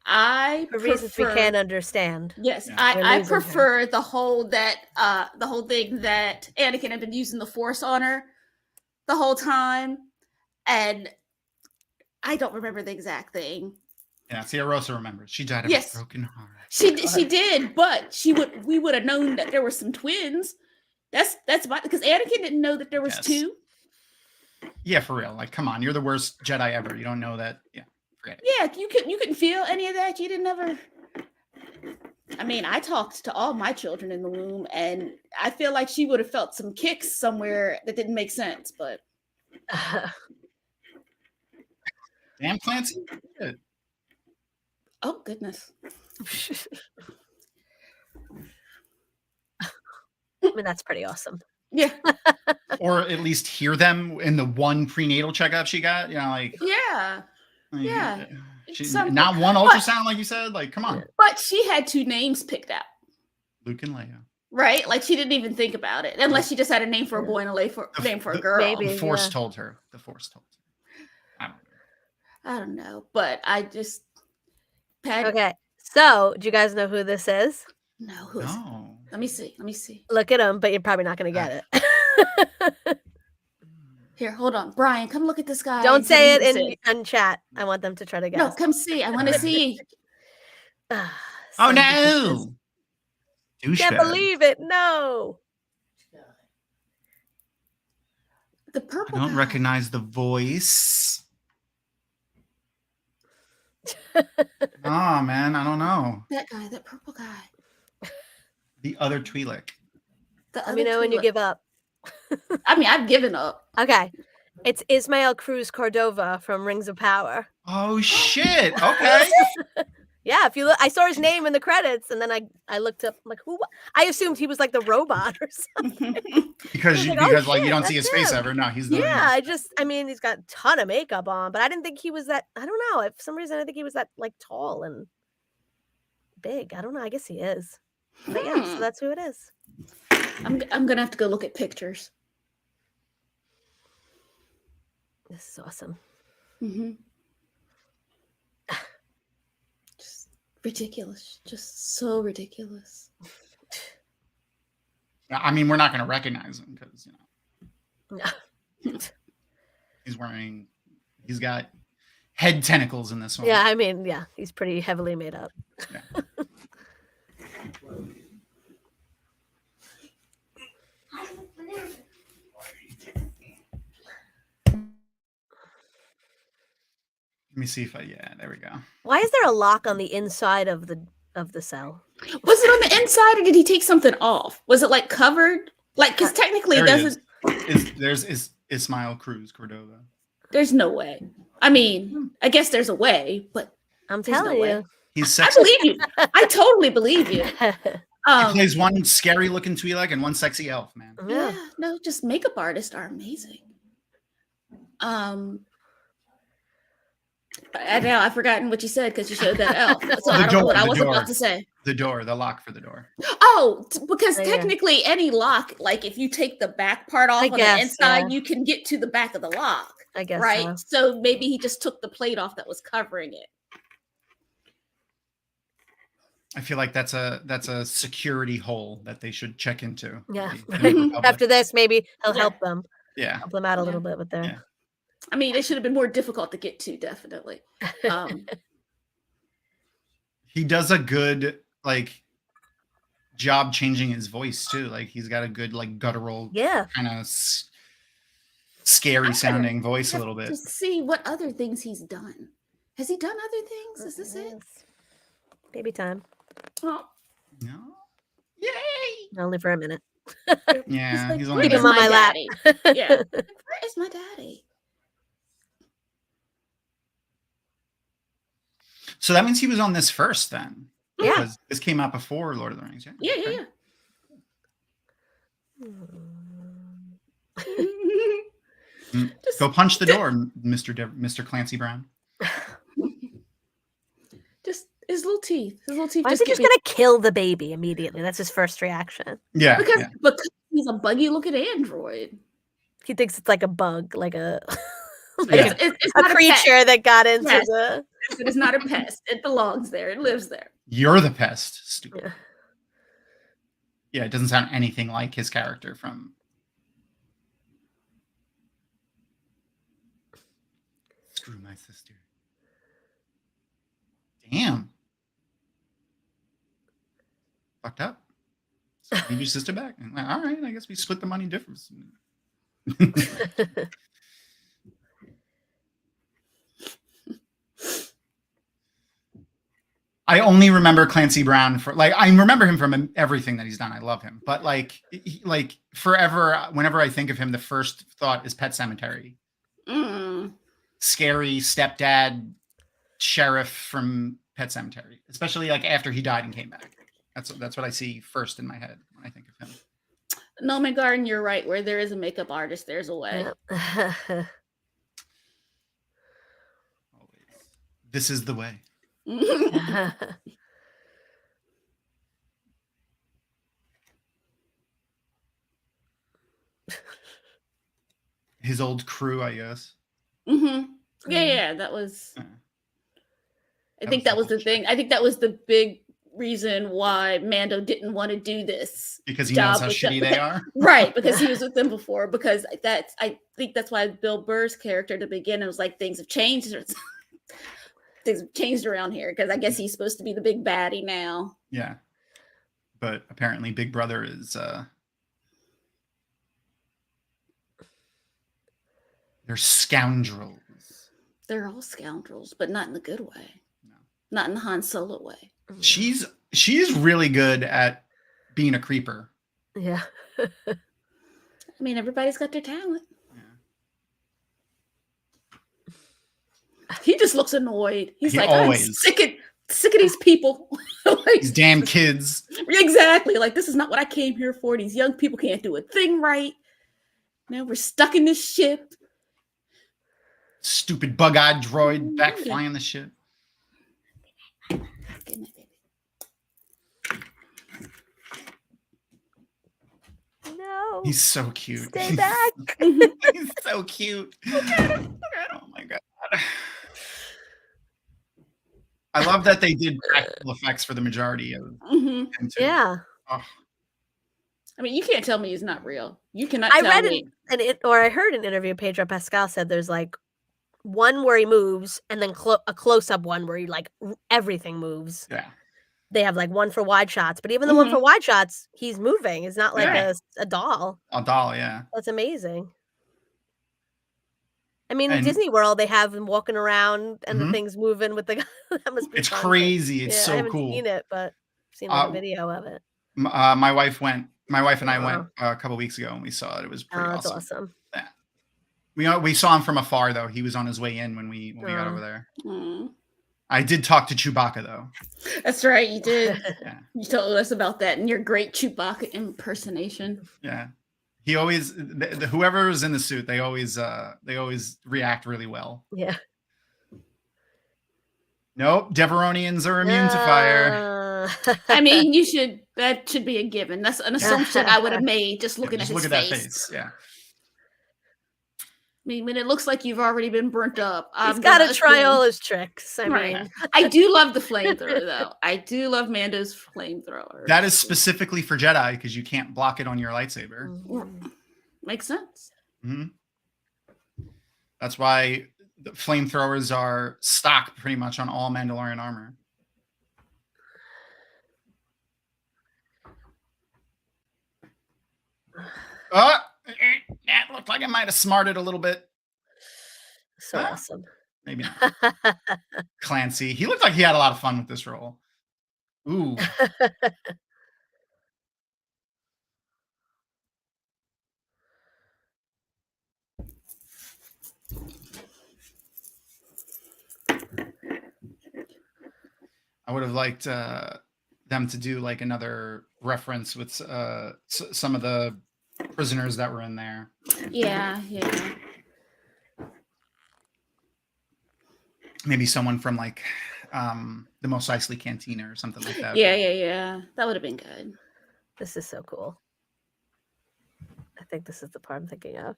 I For reasons we prefer- can't understand. Yes, Yeah. We're I losing her. prefer the whole thing that Anakin had been using the Force on her the whole time, and I don't remember the exact thing. Yeah, Tia Rosa remembers. She died of Yes. a broken heart. She did, but we would have known that there were some twins. That's because Anakin didn't know that there was Yes. two. Yeah, for real. Like, come on, you're the worst Jedi ever. You don't know that. Yeah, forget it. Yeah, you couldn't feel any of that. You didn't ever. I mean, I talked to all my children in the womb, and I feel like she would have felt some kicks somewhere that didn't make sense. But Damn, Clancy. Shit. oh goodness, I mean, that's pretty awesome. yeah, Or at least hear them in the one prenatal checkup she got. You know, like, yeah. like, Yeah. Something. not one ultrasound, like you said. Like, come on, But she had 2 names picked out, Luke and Leia. right? Like she didn't even think about it, unless she just had a name for a boy and a name for a girl. Maybe. The Force Yeah. told her. The Force told her. I don't know, but I just. Okay, so do you guys know who this is? No, who is it? No. Let me see. Look at him, but you're probably not going to get it. Here, hold on, Brian. Come look at this guy. Don't and tell me say who it this is. in chat. I want them to try to guess. No, come see. I want to see. Ah, Oh son of a bitches. no! Can't Douchebag. believe it. No. The I purple. don't guy. recognize the voice. Oh man, I don't know. That guy. That purple guy. The other Twi'lek. The Let me other know when you Twi'lek. give up. I mean, I've given up. Okay. It's Ismael Cruz Cordova from Rings of Power. Oh shit! Okay. Yeah, if you look, I saw his name in the credits, and then I looked up, like, who? I assumed he was like the robot or something. Because I was you, like, oh, because like you shit, don't see his that's face him. ever. No, he's the Yeah, I mean, he's got a ton of makeup on, but I didn't think he was that. I don't know. For some reason, I think he was that like tall and big. I don't know. I guess he is. But yeah, so that's who it is. I'm gonna have to go look at pictures. This is awesome. Mm-hmm. Just ridiculous. Just so ridiculous. I mean, we're not going to recognize him because No. he's got head tentacles in this one. Yeah, I mean, yeah, he's pretty heavily made up. Yeah. Let me see if yeah, there we go. Why is there a lock on the inside of the cell? Was it on the inside or did he take something off? Was it like covered? Like, because technically it There he doesn't. There's Ismael Cruz Cordova. There's no way. I mean, I guess there's a way, but I'm there's telling no way. you. He's I sexy. believe you. I totally believe you. He plays one scary looking Twi'lek and one sexy elf, man. Yeah, no, just makeup artists are amazing. I've forgotten what you said because you showed that elf. So I don't know what I was about to say. The lock for the door. Oh, because Yeah. technically any lock, like if you take the back part off on guess, the inside, yeah. you can get to the back of the lock, I guess right? so. So maybe he just took the plate off that was covering it. I feel like that's a security hole that they should check into. Yeah. The New Republic. After this, maybe he'll Yeah. help them Yeah. out a Yeah. little bit with their. Yeah. I mean, it should have been more difficult to get to, definitely. He does a good like job changing his voice too. Like he's got a good like guttural Yeah. kind of scary sounding voice a little bit. To see what other things he's done. Has he done other things? Is this it? Yes. Baby time. Oh, No. Yay! Only for a minute. Yeah, like, he's where only Keep is him on my my lap. daddy? Yeah. Like, where is my daddy? So that means he was on this first then. Yeah. Because this came out before Lord of the Rings. Yeah, Okay. yeah, yeah. Go punch the door, Mr. Clancy Brown. Just his little teeth. His little teeth. Why is he just get gonna kill the baby immediately? That's his first reaction. Yeah. because yeah. because he's a buggy looking android. He thinks it's like a bug, like a Yeah. It's a not creature that got into Yes. the. A pet. It is not a pest. It belongs there. It lives there. You're the pest. Stupid. Yeah. Yeah, it doesn't sound anything like his character from. Screw my sister. Damn. Fucked up. So leave your sister back. All right, I guess we split the money difference. I only remember Clancy Brown for like I remember him from everything that he's done. I love him, but like forever, whenever I think of him, the first thought is Pet Sematary. Scary stepdad sheriff from Pet Sematary, especially like after he died and came back. That's what I see first in my head when I think of him. Noman Garden, you're right. Where there is a makeup artist, there's a way. This is the way. His old crew, I guess. Yeah, that was. I think that was the thing. I think that was the big reason why Mando didn't want to do this because he knows how shitty they are. Right, because he was with them before. Because I think that's why Bill Burr's character at the beginning was like things have changed. Things have changed around here because I guess he's supposed to be the big baddie now. Yeah, but apparently Big Brother is. They're scoundrels. They're all scoundrels, but not in the good way. No. Not in the Han Solo way. She's really good at being a creeper. Yeah. I mean, everybody's got their talent. Yeah. He just looks annoyed. He's like, always. I'm sick of these people. Like, these damn kids. Exactly. Like, this is not what I came here for. These young people can't do a thing right. Now we're stuck in this ship. Stupid bug-eyed droid back flying the ship. No. He's so cute. Stay back. He's so cute. Oh my god. I love that they did practical effects for the majority of him too. Yeah. Oh. I mean, you can't tell me he's not real. You cannot tell me. I heard an interview. Pedro Pascal said there's like one where he moves and then a close-up one where he like everything moves. Yeah. They have like one for wide shots, but even the one for wide shots, he's moving. It's not like a doll. A doll, yeah. That's amazing. I mean, in Disney World, they have him walking around and the things moving with the guy. That must be it's fun. crazy. It's so cool. I haven't seen it, but I've seen like a video of it. My wife and I went a couple weeks ago and we saw it. It was pretty awesome. That's awesome. Yeah. We saw him from afar though. He was on his way in when we got over there. I did talk to Chewbacca though. That's right, you did. Yeah. You told us about that and your great Chewbacca impersonation. Yeah. He always whoever's in the suit, they always react really well. Yeah. Nope, Deveronians are immune to fire. I mean, that should be a given. That's an assumption I would have made just looking at his face. Look at that face. Yeah. I mean, when it looks like you've already been burnt up. He's got to try all his tricks. I mean, I do love the flamethrower, though. I do love Mando's flamethrower. That is specifically for Jedi because you can't block it on your lightsaber. Makes sense. That's why the flamethrowers are stock pretty much on all Mandalorian armor. That looked like I might have smarted a little bit. So awesome. Maybe not. Clancy. He looked like he had a lot of fun with this role. Ooh. I would have liked them to do like another reference with some of the prisoners that were in there. Yeah. Maybe someone from like the Mos Eisley Cantina or something like that. Yeah. That would have been good. This is so cool. I think this is the part I'm thinking of.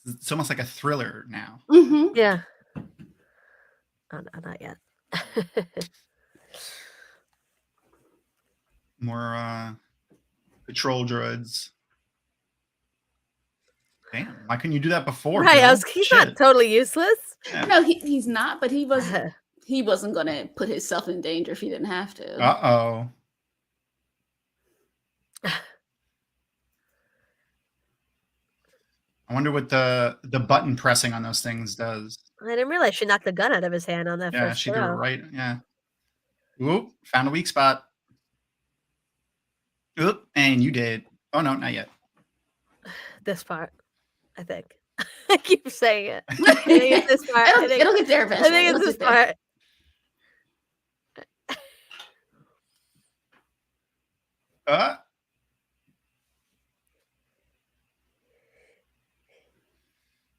It's almost like a thriller now. Yeah. Oh, no, not yet. More patrol droids. Damn, why couldn't you do that before? Right, he's not totally useless. Yeah. No, he's not, but he wasn't going to put himself in danger if he didn't have to. Uh-oh. I wonder what the button pressing on those things does. I didn't realize she knocked the gun out of his hand on that Yeah, first she threw it throw. right. Yeah. Oop, found a weak spot. Oop, and you did. Oh no, not yet. This part, I think. I keep saying it. I think it's this part. It'll get there I eventually. think it's It'll this get there. part.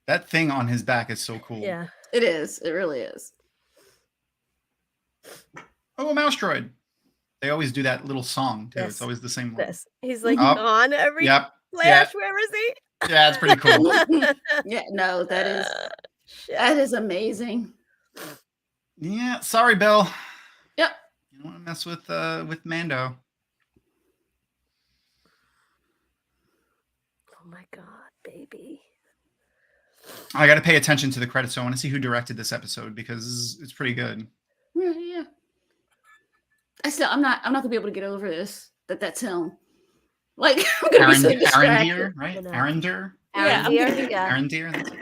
That thing on his back is so cool. Yeah. It is. It really is. Oh, a mouse droid. They always do that little song too. Yes. It's always the same one. This. He's like Up. on every Yep. flash. Where is he? Yeah, it's pretty cool. Yeah, no, that Shit. is amazing. Yeah, sorry, Bill. Yep. You don't want to mess with Mando. Oh my god, baby. I got to pay attention to the credits, so I want to see who directed this episode because it's pretty good. Yeah. I'm not gonna be able to get over this. That's him. Like I'm gonna be so distracted. Arendir, right? I know. Arendir? Yeah, I'm Arondir? gonna be- Yeah. Arondir? That's it.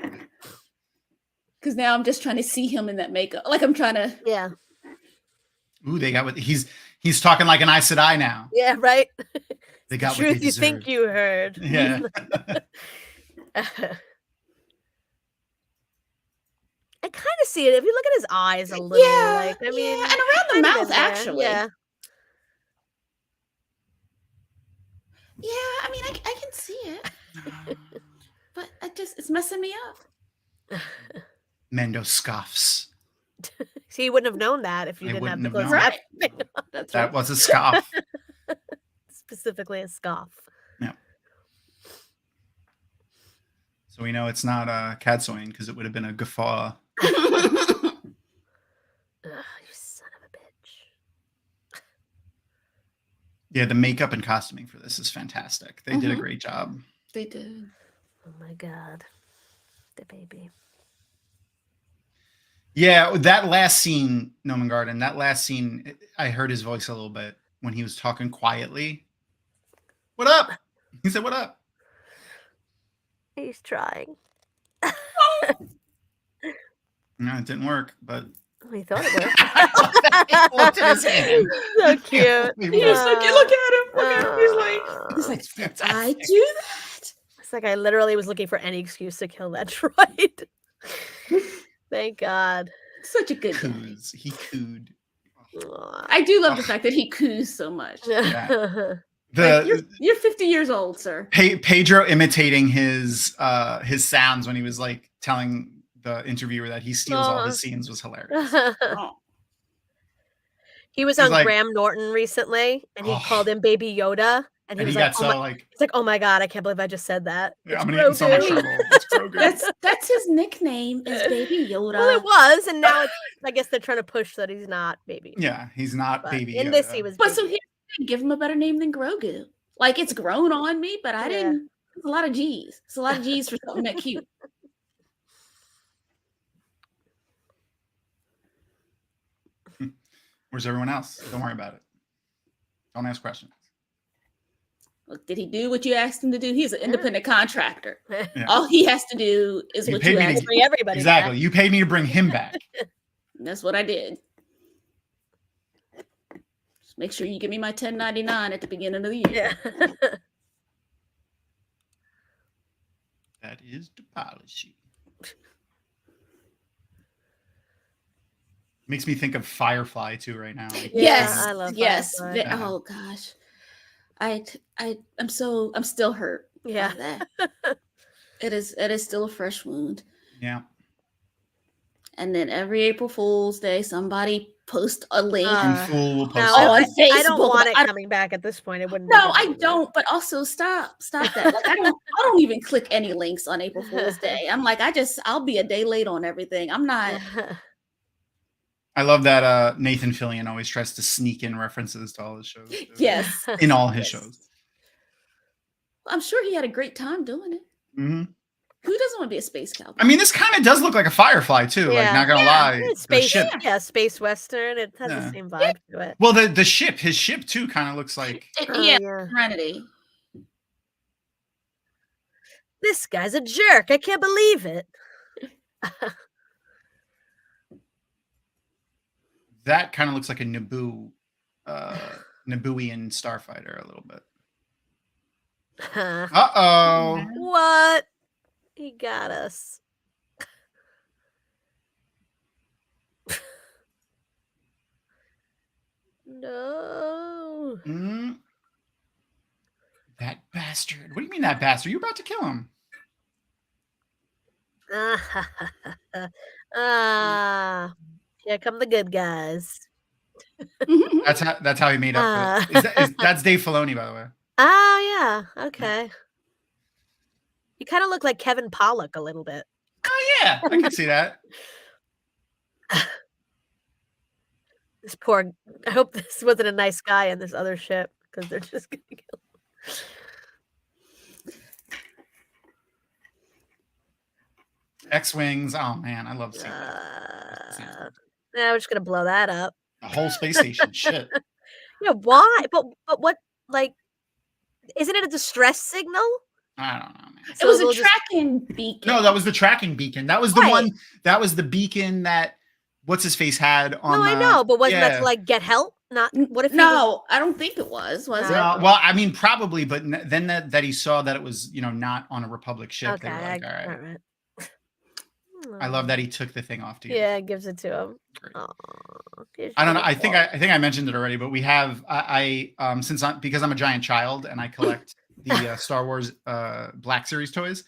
Because now I'm just trying to see him in that makeup. Like I'm trying to. Yeah. Ooh, they got what he's talking like an Aes Sedai now. Yeah, right? They got what Truth they you think deserved. you heard. Yeah. I kind of see it. If you look at his eyes a little, like, I mean, and around the kind of mouth in there. actually. Yeah. Yeah, I mean, I can see it, but it's messing me up. Mendo scoffs. See, you wouldn't have known that if you I didn't have the wouldn't close have up. Right. That's That right. was a scoff. Specifically a scoff. So we know it's not Cadsoin because it would have been a guffaw. Ugh, you son of a bitch. Yeah, the makeup and costuming for this is fantastic. They did a Mhm. great job. They did. Oh my god. The baby. Yeah, that last scene, Noman Garden, that last scene, I heard his voice a little bit when he was talking quietly. What up? He said, what up? He's trying. No, it didn't work, but We thought it was. he looked at his hand. So cute. He He was like, look at him. Look at him. He's like, It's did fantastic. I do that? It's like I literally was looking for any excuse to kill that droid. Thank God. Such a good guy. Coos. He cooed. Aw. I do love the fact that he coos so much. The Like, you're 50 years old, sir. Pedro imitating his sounds when he was like telling the interviewer that he steals all his scenes was hilarious. Oh. He was He's on like- Graham Norton recently, and he Oh. called him Baby Yoda, and he And was he like, got so like, he's like, "Oh my God, I can't believe I just said that." yeah, It's I'm gonna get in so much Grogu." trouble. It's Grogu. That's his nickname is Baby Yoda. Well, it was, and now it's, I guess they're trying to push that he's not Baby. Yeah, he's not But baby. in this, Yoda. he was. But Baby. so here's the thing, give him a better name than Grogu. Like it's grown on me, but I Yeah. didn't. It's a lot of G's. It's a lot of G's for something that cute. Where's everyone else? Don't worry about it. Don't ask questions. Look, did he do what you asked him to do? He's an Yeah. independent contractor. Yeah. All he has to do is You what paid you me to asked. Bring everybody Exactly. back. You paid me to bring him back. And that's what I did. Just make sure you give me my 1099 at the beginning of the year. Yeah. That is the policy. Makes me think of Firefly too right now. Yes, I love yes. Firefly. Yeah. Oh gosh, I'm still hurt. by Yeah. that. It is still a fresh wound. Yeah. And then every April Fool's Day, somebody post a link. And Fool will post No, it. on I don't Facebook, want but it I- coming back at this point. It wouldn't. No, I don't. But also stop that. Like I don't even click any links on April Fool's Day. I'm like, I'll be a day late on everything. I'm not. I love that Nathan Fillion always tries to sneak in references to all his shows. too. Yes, In all his Yes. shows. I'm sure he had a great time doing it. hmm Who doesn't want to be a space cowboy? I mean, this kind of does look like a Firefly too. Like, Yeah. not gonna Yeah. lie. It's The space, ship. yeah, space western. It has Yeah. the same vibe to it. Well, the ship, his ship too, kind of looks like. Oh, Yeah, yeah. Serenity. This guy's a jerk. I can't believe it. That kind of looks like a Nabooian starfighter a little bit. Uh-oh. What? He got us. No. That bastard. What do you mean that bastard? You're about to kill him. Here come the good guys. That's how he made up for it. That's Dave Filoni, by the way. Yeah. Okay. You kind of look like Kevin Pollak a little bit. Oh yeah, I can see that. This poor. I hope this wasn't a nice guy in this other ship because they're just gonna kill him. X-wings. Oh man, I love seeing that. Yeah, we're just gonna blow that up. The whole space station. Shit. Yeah, why? But what? Like, isn't it a distress signal? I don't know, man. It was a tracking beacon. No, that was the tracking beacon. That was the one. That was the beacon that what's his face had on. No, I know, but wasn't that to like get help? Not what if? No, I don't think it was. Was it? Well, I mean, probably, but then that he saw that it was, not on a Republic ship. Okay, they were like, all right. Right. I love that he took the thing off to you. Yeah, gives it to him. Great. Aww, I don't know. I think I mentioned it already, but we have because I'm a giant child and I collect the Star Wars Black Series toys.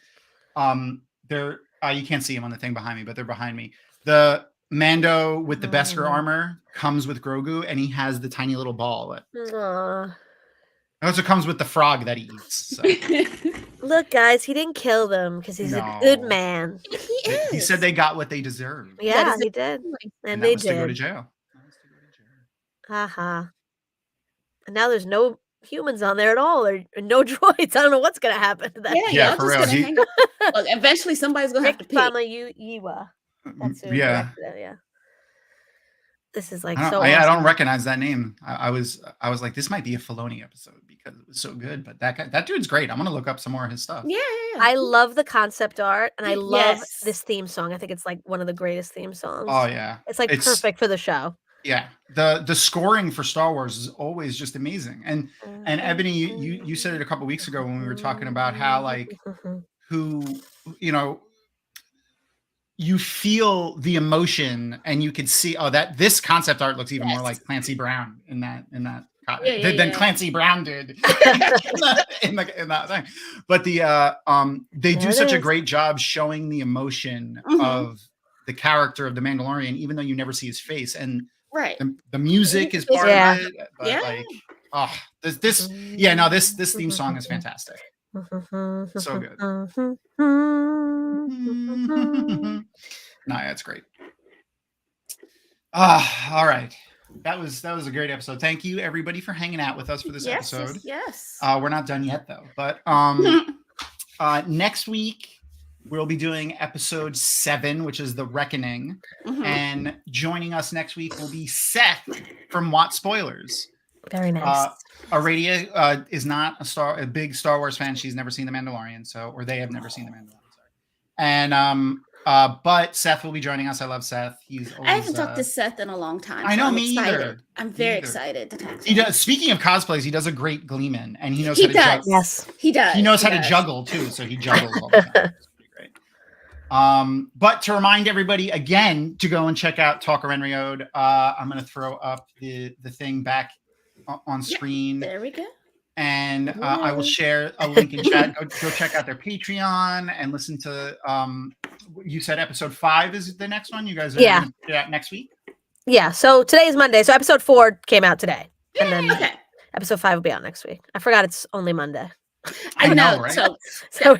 They're you can't see them on the thing behind me, but they're behind me. The Mando with the Beskar armor comes with Grogu, and he has the tiny little ball. It also comes with the frog that he eats. So. Look, guys, he didn't kill them because he's a good man. He is. He said they got what they deserved. Yeah, he did, and they did. To go to jail. Haha. And now there's no humans on there at all, or no droids. I don't know what's gonna happen to that. Yeah, for real. Look, eventually somebody's gonna have to pick. Yiwa. That's who yeah. This is like I don't recognize that name. I was like, this might be a Filoni episode because it was so good. But that dude's great. I'm gonna look up some more of his stuff. Yeah. I love the concept art, and I love this theme song. I think it's like one of the greatest theme songs. Oh yeah, it's perfect for the show. Yeah, the scoring for Star Wars is always just amazing. And Ebony, you said it a couple weeks ago when we were talking about how like who you feel the emotion and you can see that this concept art looks even more like Clancy Brown in that than Clancy Brown did in that thing. But they do such a great job showing the emotion of the character of the Mandalorian, even though you never see his face. And the music is part of it. But this theme song is fantastic. So good. It's great. All right. That was a great episode. Thank you everybody for hanging out with us for this episode. Yes. We're not done yet though. But next week we'll be doing episode 7, which is The Reckoning. And joining us next week will be Seth from Watt Spoilers. Very nice. Aradia is not a big Star Wars fan. She's never seen The Mandalorian, or they have never seen The Mandalorian. Sorry. And but Seth will be joining us. I love Seth. I haven't talked to Seth in a long time. I know, me either. I'm very excited to talk to him. He does. Speaking of cosplays, he does a great Gleeman, and he knows how to juggle. Yes, he does. He knows how to juggle too, so he juggles all the time. It's pretty great. But to remind everybody again to go and check out Talker and Riode, I'm going to throw up the thing back on screen. There we go. And I will share a link in chat. Go check out their Patreon and listen to. You said episode 5 is the next one. You guys are gonna do that next week. Yeah. So today is Monday. So episode 4 came out today, and then episode 5 will be out next week. I forgot it's only Monday. I know, right? So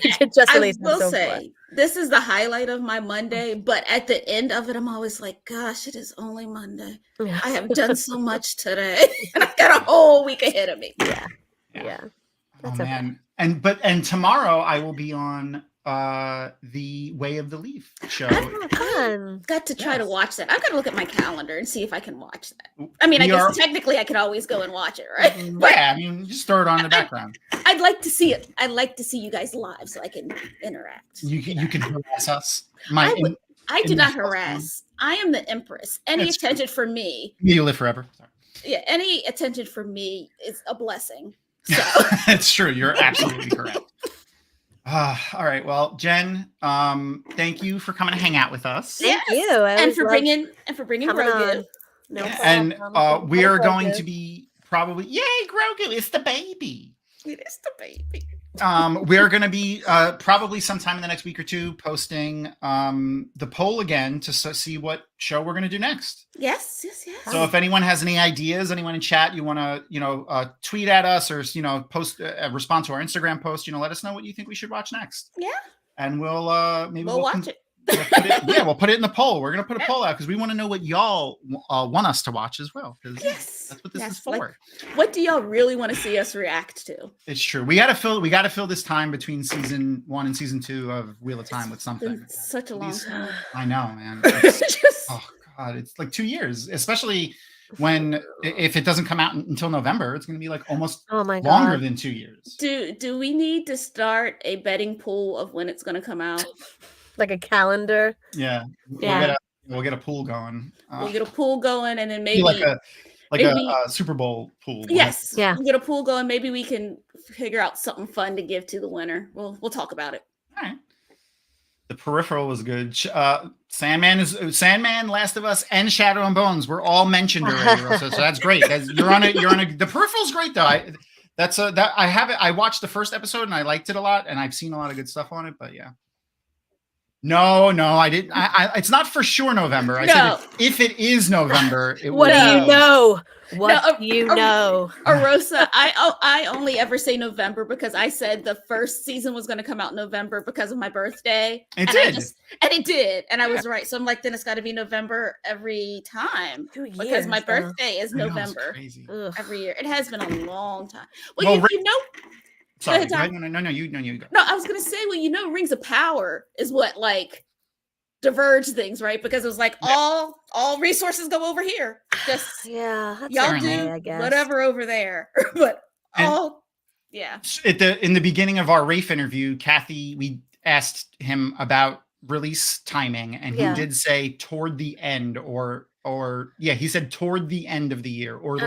we could just release. I will say this is the highlight of my Monday, but at the end of it, I'm always like, "Gosh, it is only Monday. I have done so much today, and I've got a whole week ahead of me." Yeah. That's man. And tomorrow I will be on the Way of the Leaf show. Oh, fun. Got to try to Yes. watch that. I've got to look at my calendar and see if I can watch that. I mean, I We guess are- technically I could always go and watch it, right? Yeah, I mean, just throw it on in the background. I'd like to see it. I'd like to see you guys live so I can interact. You can harass us. I do in not the- harass. I am the Empress. Any That's true. attention from me, You live forever. Sorry. yeah, any attention from me is a blessing. So It's true. You're absolutely correct. All right. Well, Jen, thank you for coming to hang out with us. Thank Yes. you. I and always for love bringing coming Grogu. on. No Yeah. problem. And we are Grogu. going to be probably Grogu. It's the baby. It is the baby. We're going to be probably sometime in the next week or two posting the poll again to see what show we're going to do next. Yes. So if anyone has any ideas, anyone in chat, you want to, tweet at us or, post respond to our Instagram post, let us know what you think we should watch next. Yeah. And we'll maybe We'll watch it. We'll put it in the poll. We're going to put a poll out because we want to know what y'all want us to watch as well. Because Yes. that's what this Yes, is for. like, what do y'all really want to see us react to? It's true. We got to fill this time between season 1 and season 2 of Wheel of Time with something. Been such a long time. I know, man. Just- Oh God, it's like 2 years, especially when if it doesn't come out until November, it's going to be like almost Oh my longer god. than 2 years. do we need to start a betting pool of when it's going to come out? Like a calendar. Yeah, Yeah. We'll get a pool going. We'll get a pool going, and then Be maybe like a Super Bowl pool. yes, Yeah. we'll get a pool going. Maybe we can figure out something fun to give to the winner. We'll talk about it. All right. The Peripheral was good. Sandman, Last of Us, and Shadow and Bones were all mentioned already. So that's great. You're on it. The Peripheral's great though. I watched the first episode and I liked it a lot, and I've seen a lot of good stuff on it. But yeah. No, I didn't. It's not for sure November. I said if it is November, it What will do you be. know? What No, do you know? Arosa, I only ever say November because I said the first season was going to come out in November because of my birthday. It and did. it did, and I was right. So I'm like, then it's got to be November every time 2 years. because my though. birthday is I know, it's November Ugh. every year. It has been a long time. Well, You know. Sorry. ahead, Tom. No, you go. No, I was gonna say, Rings of Power is what like diverged things, right? Because it was like all resources go over here. Just Yeah, that's y'all okay, do I guess. whatever over there, but And- yeah. In the beginning of our Rafe interview, Kathy, we asked him about release timing, and Yeah. he did say toward the end, he said toward the end of the year or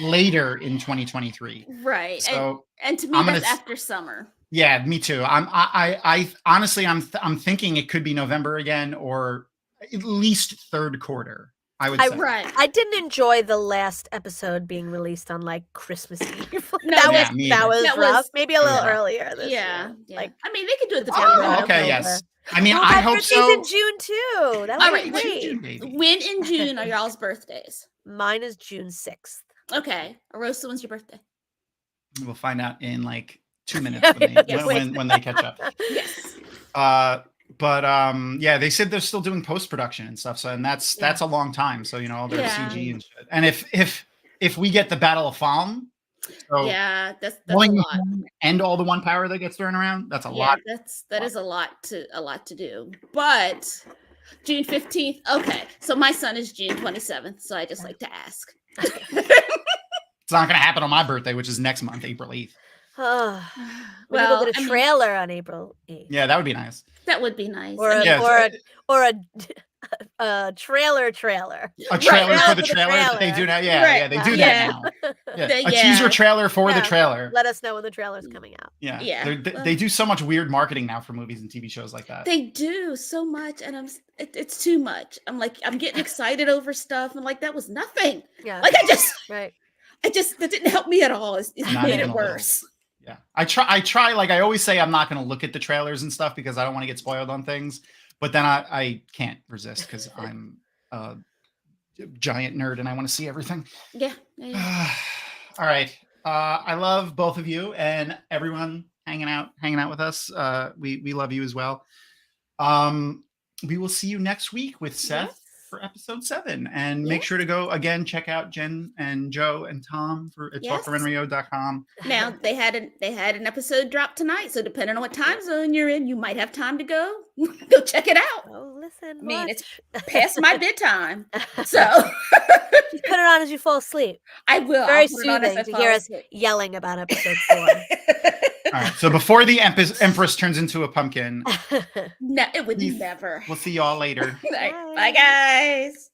later in 2023. Right. So and to me, I'm gonna that's s- after summer. yeah, me too. I honestly, I'm thinking it could be November again, or at least third quarter. I would say. Right. I didn't enjoy the last episode being released on like Christmas Eve. No, that me was either. That rough. was- Maybe a little Yeah. earlier. This Yeah, year. yeah. Like, I mean, they could do it the Oh, okay, October. yes. I mean, well, I my hope birthday's so. in June too. That All would right, be what great. June, baby. When in June are y'all's birthdays? Mine is June 6th. Okay, Arosa, when's your birthday? We'll find out in like 2 minutes when they catch up. Yes. But they said they're still doing post-production and stuff. So, and that's a long time. So, all their Yeah. CG and shit. And if we get the Battle of Falm, so Yeah, that's a pulling lot. and all the one power that gets thrown around, that's a lot. That is a lot to do. But June 15th. Okay, so my son is June 27th. So I just like to ask. It's not going to happen on my birthday, which is next month, April 8th. Well, Well, we'll get I a mean, trailer on April 8th. Yeah, that would be nice. that would be nice. Or I a, mean, Yeah, or a trailer. A trailer Trailer for the for the trailer that they do now. Yeah, Right. yeah, they do Yeah. that now. Yeah. The- A teaser yeah. trailer for the Yeah. trailer. Let us know when the trailer's coming out. Yeah, Yeah. They do so much weird marketing now for movies and TV shows like that. they do so much, and it's too much. I'm getting excited over stuff, and like that was nothing. Yeah. Like Right. that didn't help me at all. It Not made even it a little. worse. Yeah, I try. Like I always say, I'm not going to look at the trailers and stuff because I don't want to get spoiled on things. But then I can't resist because I'm a giant nerd and I want to see everything. Yeah. All right. I love both of you and everyone hanging out with us. We love you as well. We will see you next week with Seth for episode 7. And make sure to go again, check out Jen and Joe and Tom for at talkaroundrio.com. Now they had an episode drop tonight, so depending on what time zone you're in, you might have time to go check it out. Oh, listen. I mean, it's past my bedtime, so just put it on as you fall asleep. I will. Very soothing to hear us yelling about episode 4. All right. So before the Empress turns into a pumpkin, No, it would never. We'll see y'all later. Bye, guys.